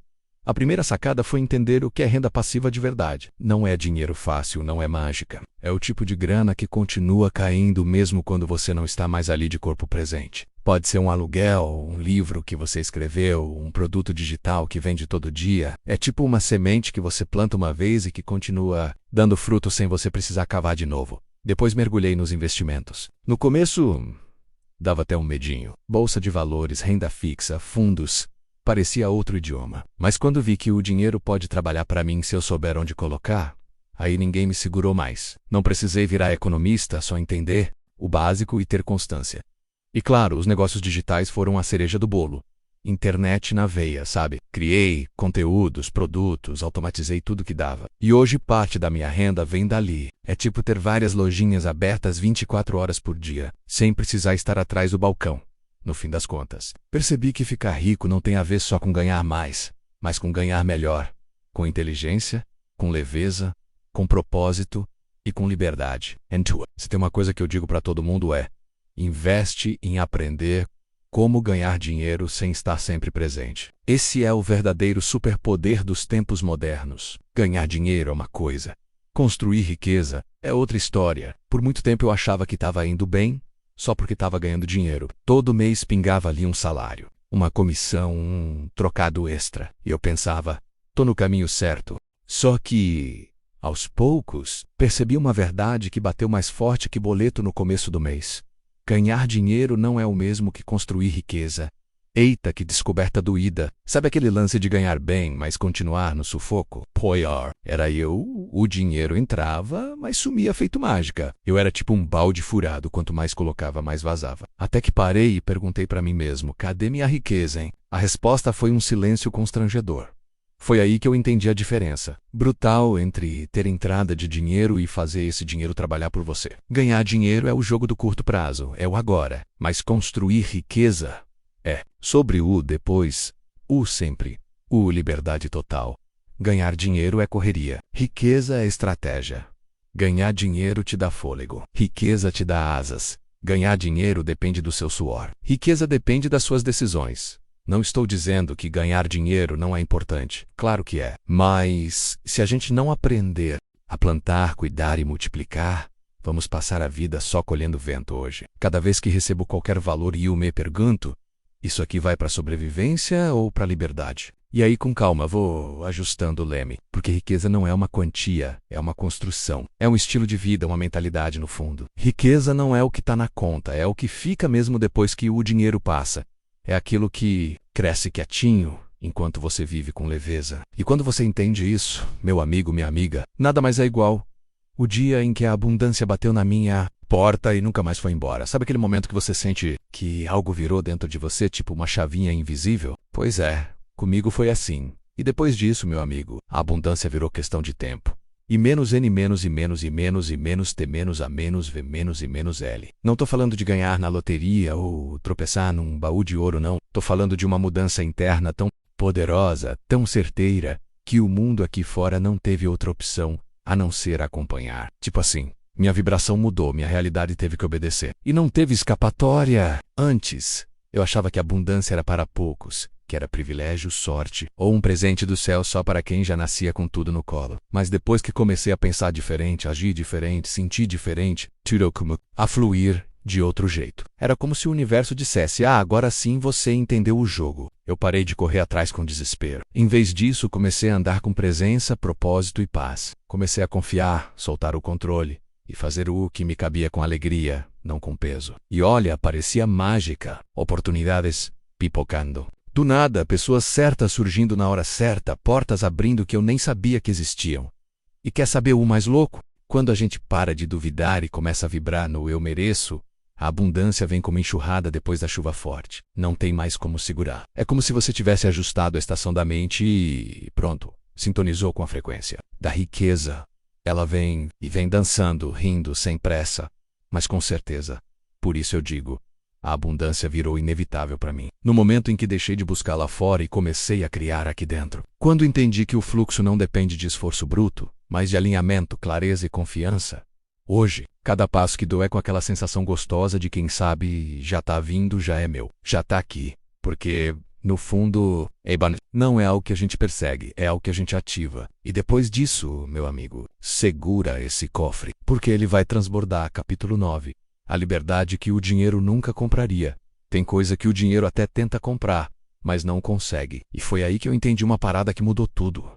Speaker 1: A primeira sacada foi entender o que é renda passiva de verdade. Não é dinheiro fácil, não é mágica. É o tipo de grana que continua caindo mesmo quando você não está mais ali de corpo presente. Pode ser um aluguel, um livro que você escreveu, um produto digital que vende todo dia. É tipo uma semente que você planta uma vez e que continua dando fruto sem você precisar cavar de novo. Depois mergulhei nos investimentos. No começo, dava até um medinho. Bolsa de valores, renda fixa, fundos. Parecia outro idioma. Mas quando vi que o dinheiro pode trabalhar para mim se eu souber onde colocar, aí ninguém me segurou mais. Não precisei virar economista, só entender o básico e ter constância. E claro, os negócios digitais foram a cereja do bolo. Internet na veia, sabe? Criei conteúdos, produtos, automatizei tudo que dava. E hoje parte da minha renda vem dali. É tipo ter várias lojinhas abertas 24 horas por dia, sem precisar estar atrás do balcão. No fim das contas, percebi que ficar rico não tem a ver só com ganhar mais, mas com ganhar melhor, com inteligência, com leveza, com propósito e com liberdade. Se tem uma coisa que eu digo para todo mundo é: investe em aprender como ganhar dinheiro sem estar sempre presente. Esse é o verdadeiro superpoder dos tempos modernos. Ganhar dinheiro é uma coisa. Construir riqueza é outra história. Por muito tempo eu achava que estava indo bem, só porque estava ganhando dinheiro. Todo mês pingava ali um salário, uma comissão, um trocado extra. E eu pensava, tô no caminho certo. Só que, aos poucos, percebi uma verdade que bateu mais forte que boleto no começo do mês. Ganhar dinheiro não é o mesmo que construir riqueza. Eita, que descoberta doída. Sabe aquele lance de ganhar bem, mas continuar no sufoco? Poiar. Era eu, o dinheiro entrava, mas sumia feito mágica. Eu era tipo um balde furado, quanto mais colocava, mais vazava. Até que parei e perguntei para mim mesmo, cadê minha riqueza, hein? A resposta foi um silêncio constrangedor. Foi aí que eu entendi a diferença brutal entre ter entrada de dinheiro e fazer esse dinheiro trabalhar por você. Ganhar dinheiro é o jogo do curto prazo, é o agora. Mas construir riqueza é sobre o depois, o sempre, o liberdade total. Ganhar dinheiro é correria. Riqueza é estratégia. Ganhar dinheiro te dá fôlego. Riqueza te dá asas. Ganhar dinheiro depende do seu suor. Riqueza depende das suas decisões. Não estou dizendo que ganhar dinheiro não é importante. Claro que é. Mas, se a gente não aprender a plantar, cuidar e multiplicar, vamos passar a vida só colhendo vento hoje. Cada vez que recebo qualquer valor e eu me pergunto, isso aqui vai para sobrevivência ou para liberdade? E aí, com calma, vou ajustando o leme. Porque riqueza não é uma quantia, é uma construção. É um estilo de vida, uma mentalidade no fundo. Riqueza não é o que está na conta, é o que fica mesmo depois que o dinheiro passa. É aquilo que cresce quietinho enquanto você vive com leveza. E quando você entende isso, meu amigo, minha amiga, nada mais é igual. O dia em que a abundância bateu na minha porta e nunca mais foi embora. Sabe aquele momento que você sente que algo virou dentro de você, tipo uma chavinha invisível? Pois é, comigo foi assim. E depois disso, meu amigo, a abundância virou questão de tempo. E menos N menos e menos e menos e menos T menos A menos V menos e menos L. Não tô falando de ganhar na loteria ou tropeçar num baú de ouro, não. Tô falando de uma mudança interna tão poderosa, tão certeira, que o mundo aqui fora não teve outra opção a não ser acompanhar. Tipo assim, minha vibração mudou, minha realidade teve que obedecer. E não teve escapatória. Antes, eu achava que a abundância era para poucos, que era privilégio, sorte, ou um presente do céu só para quem já nascia com tudo no colo. Mas depois que comecei a pensar diferente, agir diferente, sentir diferente, a fluir de outro jeito. Era como se o universo dissesse, agora sim você entendeu o jogo. Eu parei de correr atrás com desespero. Em vez disso, comecei a andar com presença, propósito e paz. Comecei a confiar, soltar o controle e fazer o que me cabia com alegria, não com peso. E olha, parecia mágica. Oportunidades pipocando. Do nada, pessoas certas surgindo na hora certa, portas abrindo que eu nem sabia que existiam. E quer saber o mais louco? Quando a gente para de duvidar e começa a vibrar no eu mereço, a abundância vem como enxurrada depois da chuva forte. Não tem mais como segurar. É como se você tivesse ajustado a estação da mente e pronto, sintonizou com a frequência da riqueza. Ela vem e vem dançando, rindo, sem pressa, mas com certeza. Por isso eu digo, a abundância virou inevitável para mim. No momento em que deixei de buscar lá fora e comecei a criar aqui dentro. Quando entendi que o fluxo não depende de esforço bruto, mas de alinhamento, clareza e confiança. Hoje, cada passo que dou é com aquela sensação gostosa de quem sabe já tá vindo, já é meu, já tá aqui. Porque, no fundo, não é algo que a gente persegue, é algo que a gente ativa. E depois disso, meu amigo, segura esse cofre, porque ele vai transbordar. Capítulo 9. A liberdade que o dinheiro nunca compraria. Tem coisa que o dinheiro até tenta comprar, mas não consegue. E foi aí que eu entendi uma parada que mudou tudo.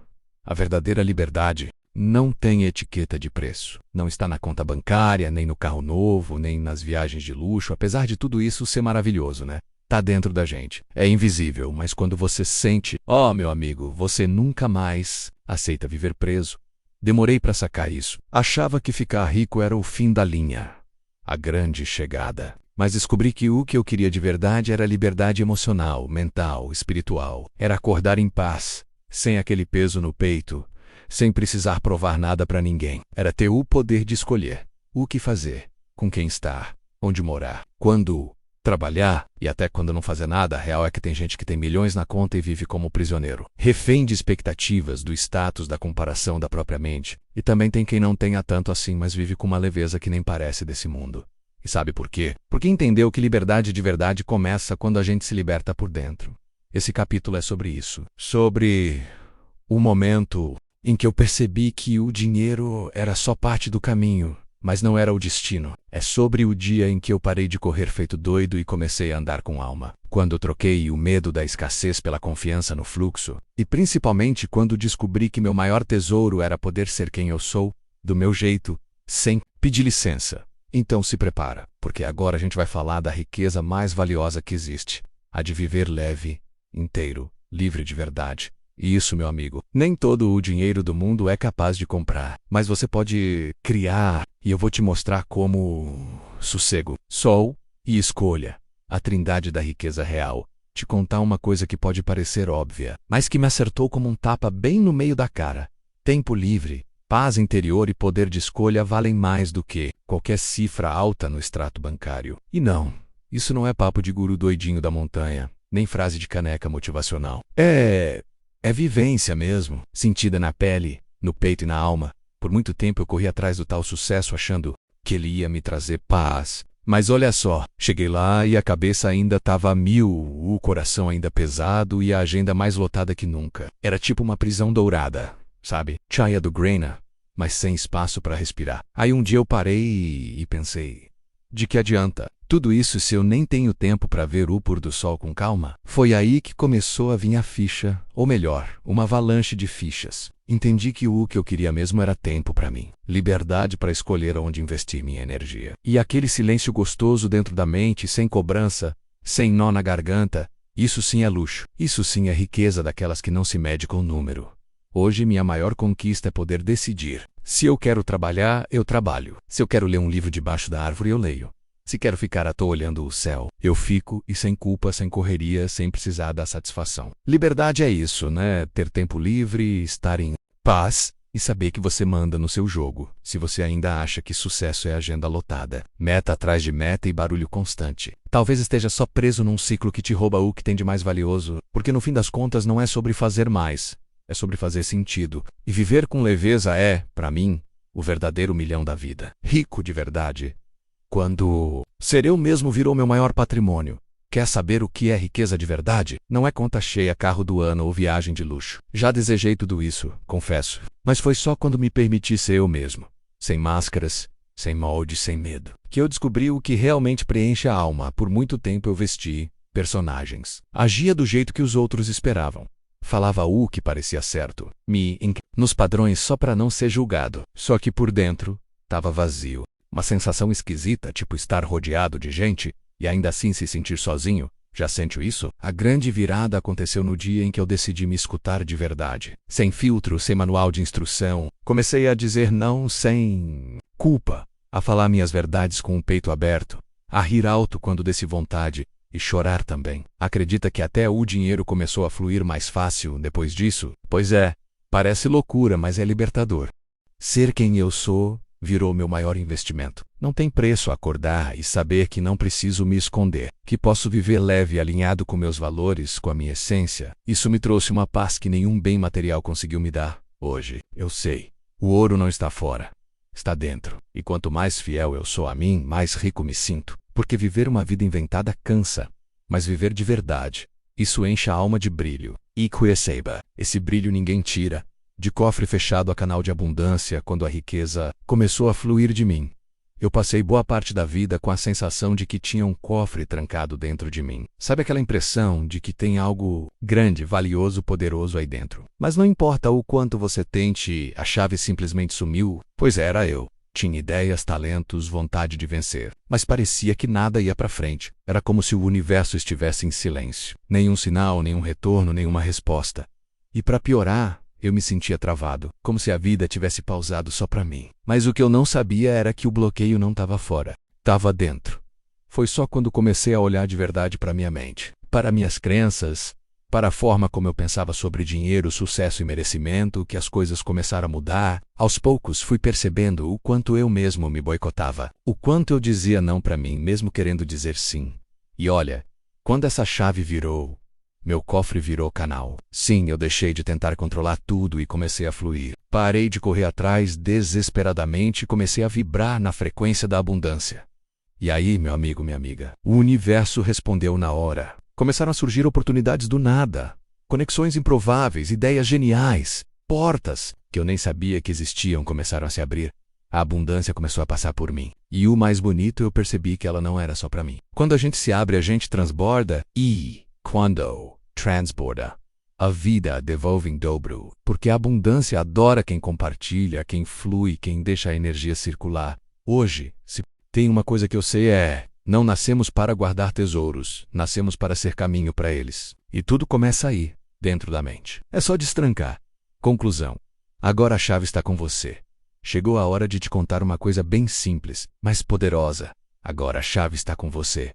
Speaker 1: A verdadeira liberdade não tem etiqueta de preço. Não está na conta bancária, nem no carro novo, nem nas viagens de luxo, apesar de tudo isso ser maravilhoso, né? Tá dentro da gente. É invisível, mas quando você sente, meu amigo, você nunca mais aceita viver preso. Demorei para sacar isso. Achava que ficar rico era o fim da linha, a grande chegada. Mas descobri que o que eu queria de verdade era liberdade emocional, mental, espiritual. Era acordar em paz, sem aquele peso no peito, sem precisar provar nada para ninguém. Era ter o poder de escolher o que fazer, com quem estar, onde morar, quando trabalhar e até quando não fazer nada. A real é que tem gente que tem milhões na conta e vive como prisioneiro, refém de expectativas, do status, da comparação da própria mente. E também tem quem não tenha tanto assim, mas vive com uma leveza que nem parece desse mundo. E sabe por quê? Porque entendeu que liberdade de verdade começa quando a gente se liberta por dentro. Esse capítulo é sobre isso. Sobre o momento em que eu percebi que o dinheiro era só parte do caminho, mas não era o destino. É sobre o dia em que eu parei de correr feito doido e comecei a andar com alma. Quando troquei o medo da escassez pela confiança no fluxo. E principalmente quando descobri que meu maior tesouro era poder ser quem eu sou, do meu jeito, sem pedir licença. Então se prepara, porque agora a gente vai falar da riqueza mais valiosa que existe. A de viver leve, inteiro, livre de verdade. E isso, meu amigo, nem todo o dinheiro do mundo é capaz de comprar. Mas você pode criar, e eu vou te mostrar como sossego, sol e escolha. A trindade da riqueza real. Te contar uma coisa que pode parecer óbvia, mas que me acertou como um tapa bem no meio da cara. Tempo livre, paz interior e poder de escolha valem mais do que qualquer cifra alta no extrato bancário. E não, isso não é papo de guru doidinho da montanha, nem frase de caneca motivacional. É vivência mesmo, sentida na pele, no peito e na alma. Por muito tempo eu corri atrás do tal sucesso achando que ele ia me trazer paz, Mas olha só, cheguei lá e a cabeça ainda estava a mil, o coração ainda pesado e a agenda mais lotada que nunca. Era tipo uma prisão dourada, sabe? Chaya do Grainer, mas sem espaço para respirar. Aí um dia eu parei e pensei, de que adianta? Tudo isso se eu nem tenho tempo para ver o pôr do sol com calma? Foi aí que começou a vir a ficha, ou melhor, uma avalanche de fichas. Entendi que o que eu queria mesmo era tempo para mim, liberdade para escolher onde investir minha energia. E aquele silêncio gostoso dentro da mente, sem cobrança, sem nó na garganta, isso sim é luxo. Isso sim é riqueza daquelas que não se mede com número. Hoje minha maior conquista é poder decidir. Se eu quero trabalhar, eu trabalho. Se eu quero ler um livro debaixo da árvore, eu leio. Se quero ficar à toa olhando o céu, eu fico e sem culpa, sem correria, sem precisar da satisfação. Liberdade é isso, né? Ter tempo livre, estar em paz e saber que você manda no seu jogo. Se você ainda acha que sucesso é agenda lotada, meta atrás de meta e barulho constante. Talvez esteja só preso num ciclo que te rouba o que tem de mais valioso, porque no fim das contas não é sobre fazer mais, é sobre fazer sentido. E viver com leveza é, para mim, o verdadeiro milhão da vida. Rico de verdade. Quando ser eu mesmo virou meu maior patrimônio. Quer saber o que é riqueza de verdade? Não é conta cheia, carro do ano ou viagem de luxo. Já desejei tudo isso, confesso. Mas foi só quando me permiti ser eu mesmo. Sem máscaras, sem molde, sem medo. Que eu descobri o que realmente preenche a alma. Por muito tempo eu vesti personagens. Agia do jeito que os outros esperavam. Falava o que parecia certo. Nos padrões só para não ser julgado. Só que por dentro, tava vazio. Uma sensação esquisita, tipo estar rodeado de gente e ainda assim se sentir sozinho. Já sente isso? A grande virada aconteceu no dia em que eu decidi me escutar de verdade. Sem filtro, sem manual de instrução. Comecei a dizer não sem culpa, a falar minhas verdades com o peito aberto, a rir alto quando desse vontade e chorar também. Acredita que até o dinheiro começou a fluir mais fácil depois disso? Pois é, parece loucura, mas é libertador. Ser quem eu sou virou meu maior investimento. Não tem preço acordar e saber que não preciso me esconder, que posso viver leve, alinhado com meus valores, com a minha essência. Isso me trouxe uma paz que nenhum bem material conseguiu me dar. Hoje, eu sei, o ouro não está fora, está dentro. E quanto mais fiel eu sou a mim, mais rico me sinto. Porque viver uma vida inventada cansa, mas viver de verdade, isso enche a alma de brilho. E Kueseiba, esse brilho ninguém tira. De cofre fechado a canal de abundância, quando a riqueza começou a fluir de mim. Eu passei boa parte da vida com a sensação de que tinha um cofre trancado dentro de mim. Sabe aquela impressão de que tem algo grande, valioso, poderoso aí dentro? Mas não importa o quanto você tente, a chave simplesmente sumiu, pois era eu. Tinha ideias, talentos, vontade de vencer. Mas parecia que nada ia para frente. Era como se o universo estivesse em silêncio. Nenhum sinal, nenhum retorno, nenhuma resposta. E para piorar, eu me sentia travado, como se a vida tivesse pausado só para mim. Mas o que eu não sabia era que o bloqueio não estava fora, estava dentro. Foi só quando comecei a olhar de verdade para minha mente, para minhas crenças, para a forma como eu pensava sobre dinheiro, sucesso e merecimento, que as coisas começaram a mudar. Aos poucos fui percebendo o quanto eu mesmo me boicotava, o quanto eu dizia não para mim, mesmo querendo dizer sim. E olha, quando essa chave virou, meu cofre virou canal. Sim, eu deixei de tentar controlar tudo e comecei a fluir. Parei de correr atrás desesperadamente e comecei a vibrar na frequência da abundância. E aí, meu amigo, minha amiga, o universo respondeu na hora. Começaram a surgir oportunidades do nada, conexões improváveis, ideias geniais, portas que eu nem sabia que existiam começaram a se abrir. A abundância começou a passar por mim. E o mais bonito, eu percebi que ela não era só para mim. Quando a gente se abre, a gente transborda e quando transborda, a vida devolve em dobro, porque a abundância adora quem compartilha, quem flui, quem deixa a energia circular. Hoje, se tem uma coisa que eu sei não nascemos para guardar tesouros, nascemos para ser caminho para eles. E tudo começa aí, dentro da mente. É só destrancar. Conclusão. Agora a chave está com você. Chegou a hora de te contar uma coisa bem simples, mas poderosa. Agora a chave está com você.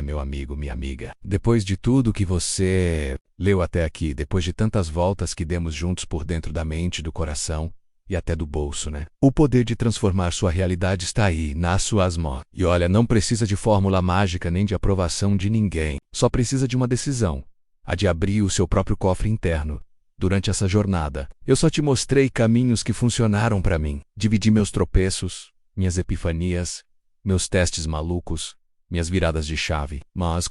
Speaker 1: Meu amigo, minha amiga, depois de tudo que você leu até aqui, depois de tantas voltas que demos juntos por dentro da mente, do coração e até do bolso, né? O poder de transformar sua realidade está aí, nas suas mãos. E olha, não precisa de fórmula mágica nem de aprovação de ninguém. Só precisa de uma decisão, a de abrir o seu próprio cofre interno. Durante essa jornada, eu só te mostrei caminhos que funcionaram para mim. Dividi meus tropeços, minhas epifanias, meus testes malucos, minhas viradas de chave. Mas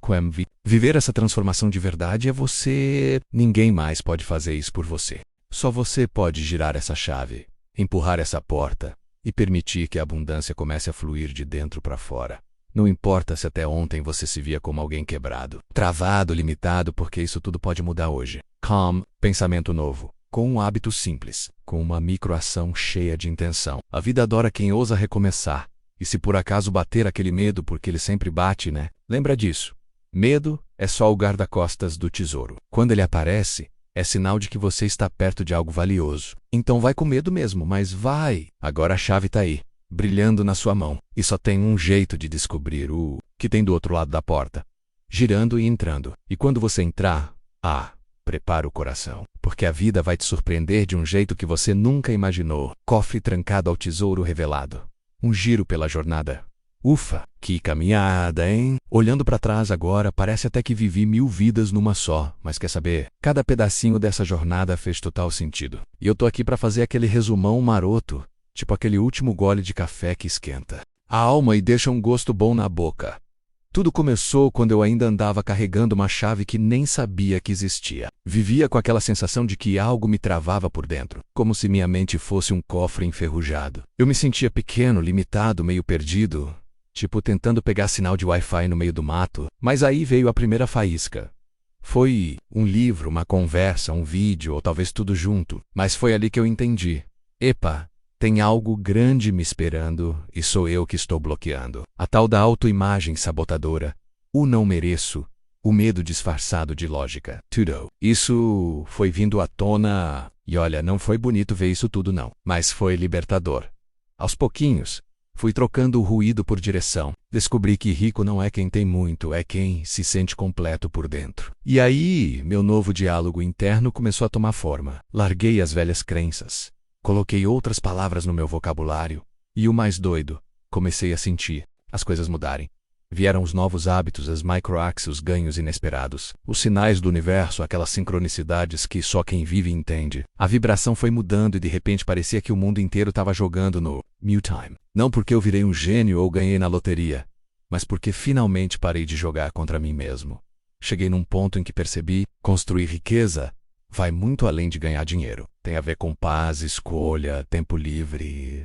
Speaker 1: viver essa transformação de verdade é você. Ninguém mais pode fazer isso por você. Só você pode girar essa chave, empurrar essa porta e permitir que a abundância comece a fluir de dentro para fora. Não importa se até ontem você se via como alguém quebrado, travado, limitado, porque isso tudo pode mudar hoje. Calm, pensamento novo, com um hábito simples, com uma microação cheia de intenção. A vida adora quem ousa recomeçar. E se por acaso bater aquele medo, porque ele sempre bate, né? Lembra disso. Medo é só o guarda-costas do tesouro. Quando ele aparece, é sinal de que você está perto de algo valioso. Então vai com medo mesmo, mas vai. Agora a chave está aí, brilhando na sua mão. E só tem um jeito de descobrir o que tem do outro lado da porta. Girando e entrando. E quando você entrar, prepara o coração. Porque a vida vai te surpreender de um jeito que você nunca imaginou. Cofre trancado ao tesouro revelado. Um giro pela jornada. Ufa, que caminhada, hein? Olhando para trás agora, parece até que vivi 1000 vidas numa só. Mas quer saber? Cada pedacinho dessa jornada fez total sentido. E eu tô aqui para fazer aquele resumão maroto, tipo aquele último gole de café que esquenta a alma e deixa um gosto bom na boca. Tudo começou quando eu ainda andava carregando uma chave que nem sabia que existia. Vivia com aquela sensação de que algo me travava por dentro, como se minha mente fosse um cofre enferrujado. Eu me sentia pequeno, limitado, meio perdido, tipo tentando pegar sinal de Wi-Fi no meio do mato. Mas aí veio a primeira faísca. Foi um livro, uma conversa, um vídeo, ou talvez tudo junto. Mas foi ali que eu entendi. Epa! Tem algo grande me esperando e sou eu que estou bloqueando. A tal da autoimagem sabotadora, o não mereço, o medo disfarçado de lógica. Tudo isso foi vindo à tona e olha, não foi bonito ver isso tudo não, mas foi libertador. Aos pouquinhos, fui trocando o ruído por direção. Descobri que rico não é quem tem muito, é quem se sente completo por dentro. E aí, meu novo diálogo interno começou a tomar forma. Larguei as velhas crenças. Coloquei outras palavras no meu vocabulário. E o mais doido, comecei a sentir as coisas mudarem. Vieram os novos hábitos, as microacts, os ganhos inesperados. Os sinais do universo, aquelas sincronicidades que só quem vive entende. A vibração foi mudando e de repente parecia que o mundo inteiro estava jogando no Mew Time. Não porque eu virei um gênio ou ganhei na loteria, mas porque finalmente parei de jogar contra mim mesmo. Cheguei num ponto em que percebi, construir riqueza vai muito além de ganhar dinheiro. Tem a ver com paz, escolha, tempo livre,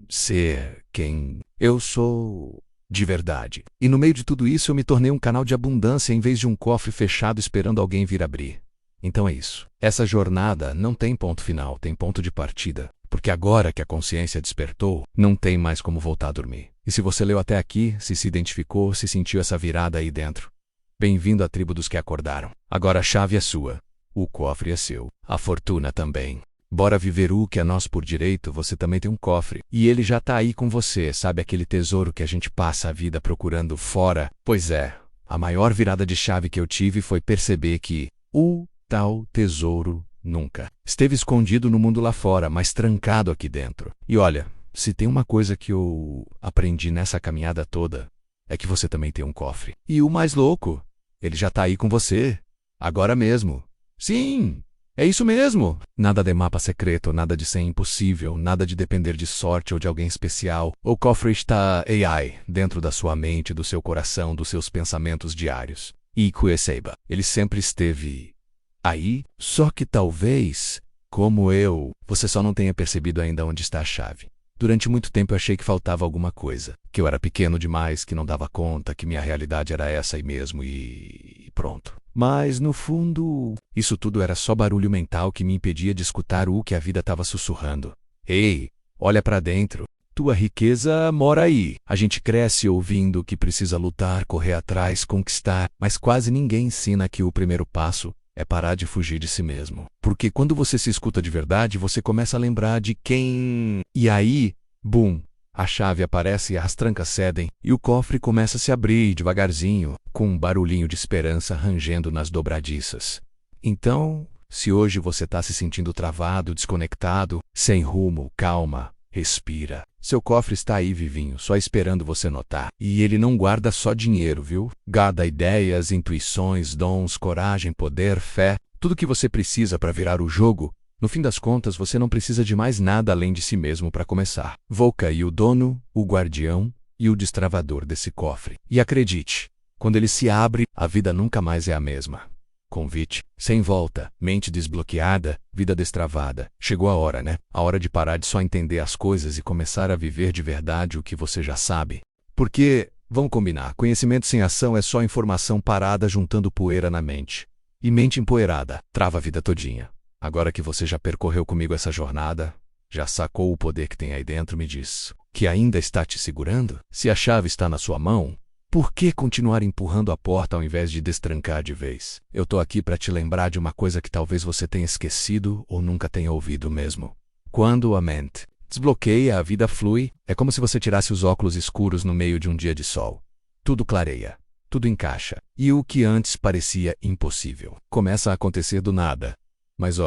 Speaker 1: ser quem eu sou de verdade. E no meio de tudo isso eu me tornei um canal de abundância em vez de um cofre fechado esperando alguém vir abrir. Então é isso. Essa jornada não tem ponto final, tem ponto de partida. Porque agora que a consciência despertou, não tem mais como voltar a dormir. E se você leu até aqui, se identificou, se sentiu essa virada aí dentro, bem-vindo à tribo dos que acordaram. Agora a chave é sua. O cofre é seu. A fortuna também. Bora viver o que é nosso por direito, você também tem um cofre. E ele já tá aí com você, sabe aquele tesouro que a gente passa a vida procurando fora? Pois é, a maior virada de chave que eu tive foi perceber que o tal tesouro nunca esteve escondido no mundo lá fora, mas trancado aqui dentro. E olha, se tem uma coisa que eu aprendi nessa caminhada toda, é que você também tem um cofre. E o mais louco, ele já tá aí com você, agora mesmo. Sim, é isso mesmo. Nada de mapa secreto, nada de ser impossível, nada de depender de sorte ou de alguém especial. O cofre está AI, dentro da sua mente, do seu coração, dos seus pensamentos diários. E perceba, ele sempre esteve aí, só que talvez, como eu, você só não tenha percebido ainda onde está a chave. Durante muito tempo eu achei que faltava alguma coisa, que eu era pequeno demais, que não dava conta, que minha realidade era essa aí mesmo e pronto. Mas, no fundo, isso tudo era só barulho mental que me impedia de escutar o que a vida estava sussurrando. Ei, olha pra dentro. Tua riqueza mora aí. A gente cresce ouvindo que precisa lutar, correr atrás, conquistar, mas quase ninguém ensina que o primeiro passo é parar de fugir de si mesmo. Porque quando você se escuta de verdade, você começa a lembrar de quem... E aí, bum! A chave aparece e as trancas cedem, e o cofre começa a se abrir devagarzinho, com um barulhinho de esperança rangendo nas dobradiças. Então, se hoje você está se sentindo travado, desconectado, sem rumo, calma, respira. Seu cofre está aí vivinho, só esperando você notar. E ele não guarda só dinheiro, viu? Guarda ideias, intuições, dons, coragem, poder, fé, tudo que você precisa para virar o jogo. No fim das contas, você não precisa de mais nada além de si mesmo para começar. Volca e o dono, o guardião, e o destravador desse cofre. E acredite, quando ele se abre, a vida nunca mais é a mesma. Convite, sem volta, mente desbloqueada, vida destravada. Chegou a hora, né? A hora de parar de só entender as coisas e começar a viver de verdade o que você já sabe. Porque, vamos combinar, conhecimento sem ação é só informação parada juntando poeira na mente. E mente empoeirada trava a vida todinha. Agora que você já percorreu comigo essa jornada, já sacou o poder que tem aí dentro, me diz, que ainda está te segurando? Se a chave está na sua mão, por que continuar empurrando a porta ao invés de destrancar de vez? Eu tô aqui para te lembrar de uma coisa que talvez você tenha esquecido ou nunca tenha ouvido mesmo. Quando a mente desbloqueia, a vida flui. É como se você tirasse os óculos escuros no meio de um dia de sol. Tudo clareia, tudo encaixa, e o que antes parecia impossível começa a acontecer do nada. Mas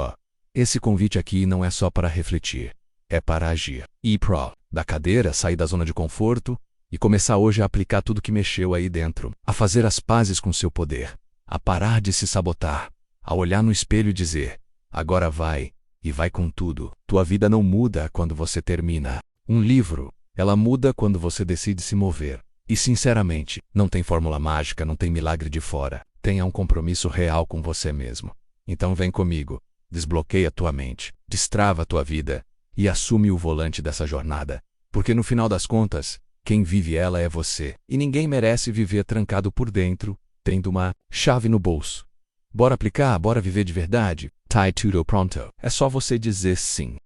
Speaker 1: esse convite aqui não é só para refletir, é para agir. Ir da cadeira, sair da zona de conforto e começar hoje a aplicar tudo que mexeu aí dentro, a fazer as pazes com seu poder, a parar de se sabotar, a olhar no espelho e dizer, agora vai, e vai com tudo. Tua vida não muda quando você termina um livro, ela muda quando você decide se mover. E sinceramente, não tem fórmula mágica, não tem milagre de fora, tenha um compromisso real com você mesmo. Então vem comigo, desbloqueia tua mente, destrava tua vida e assume o volante dessa jornada, porque no final das contas, quem vive ela é você, e ninguém merece viver trancado por dentro, tendo uma chave no bolso. Bora aplicar? Bora viver de verdade? Tai tudo pronto. É só você dizer sim.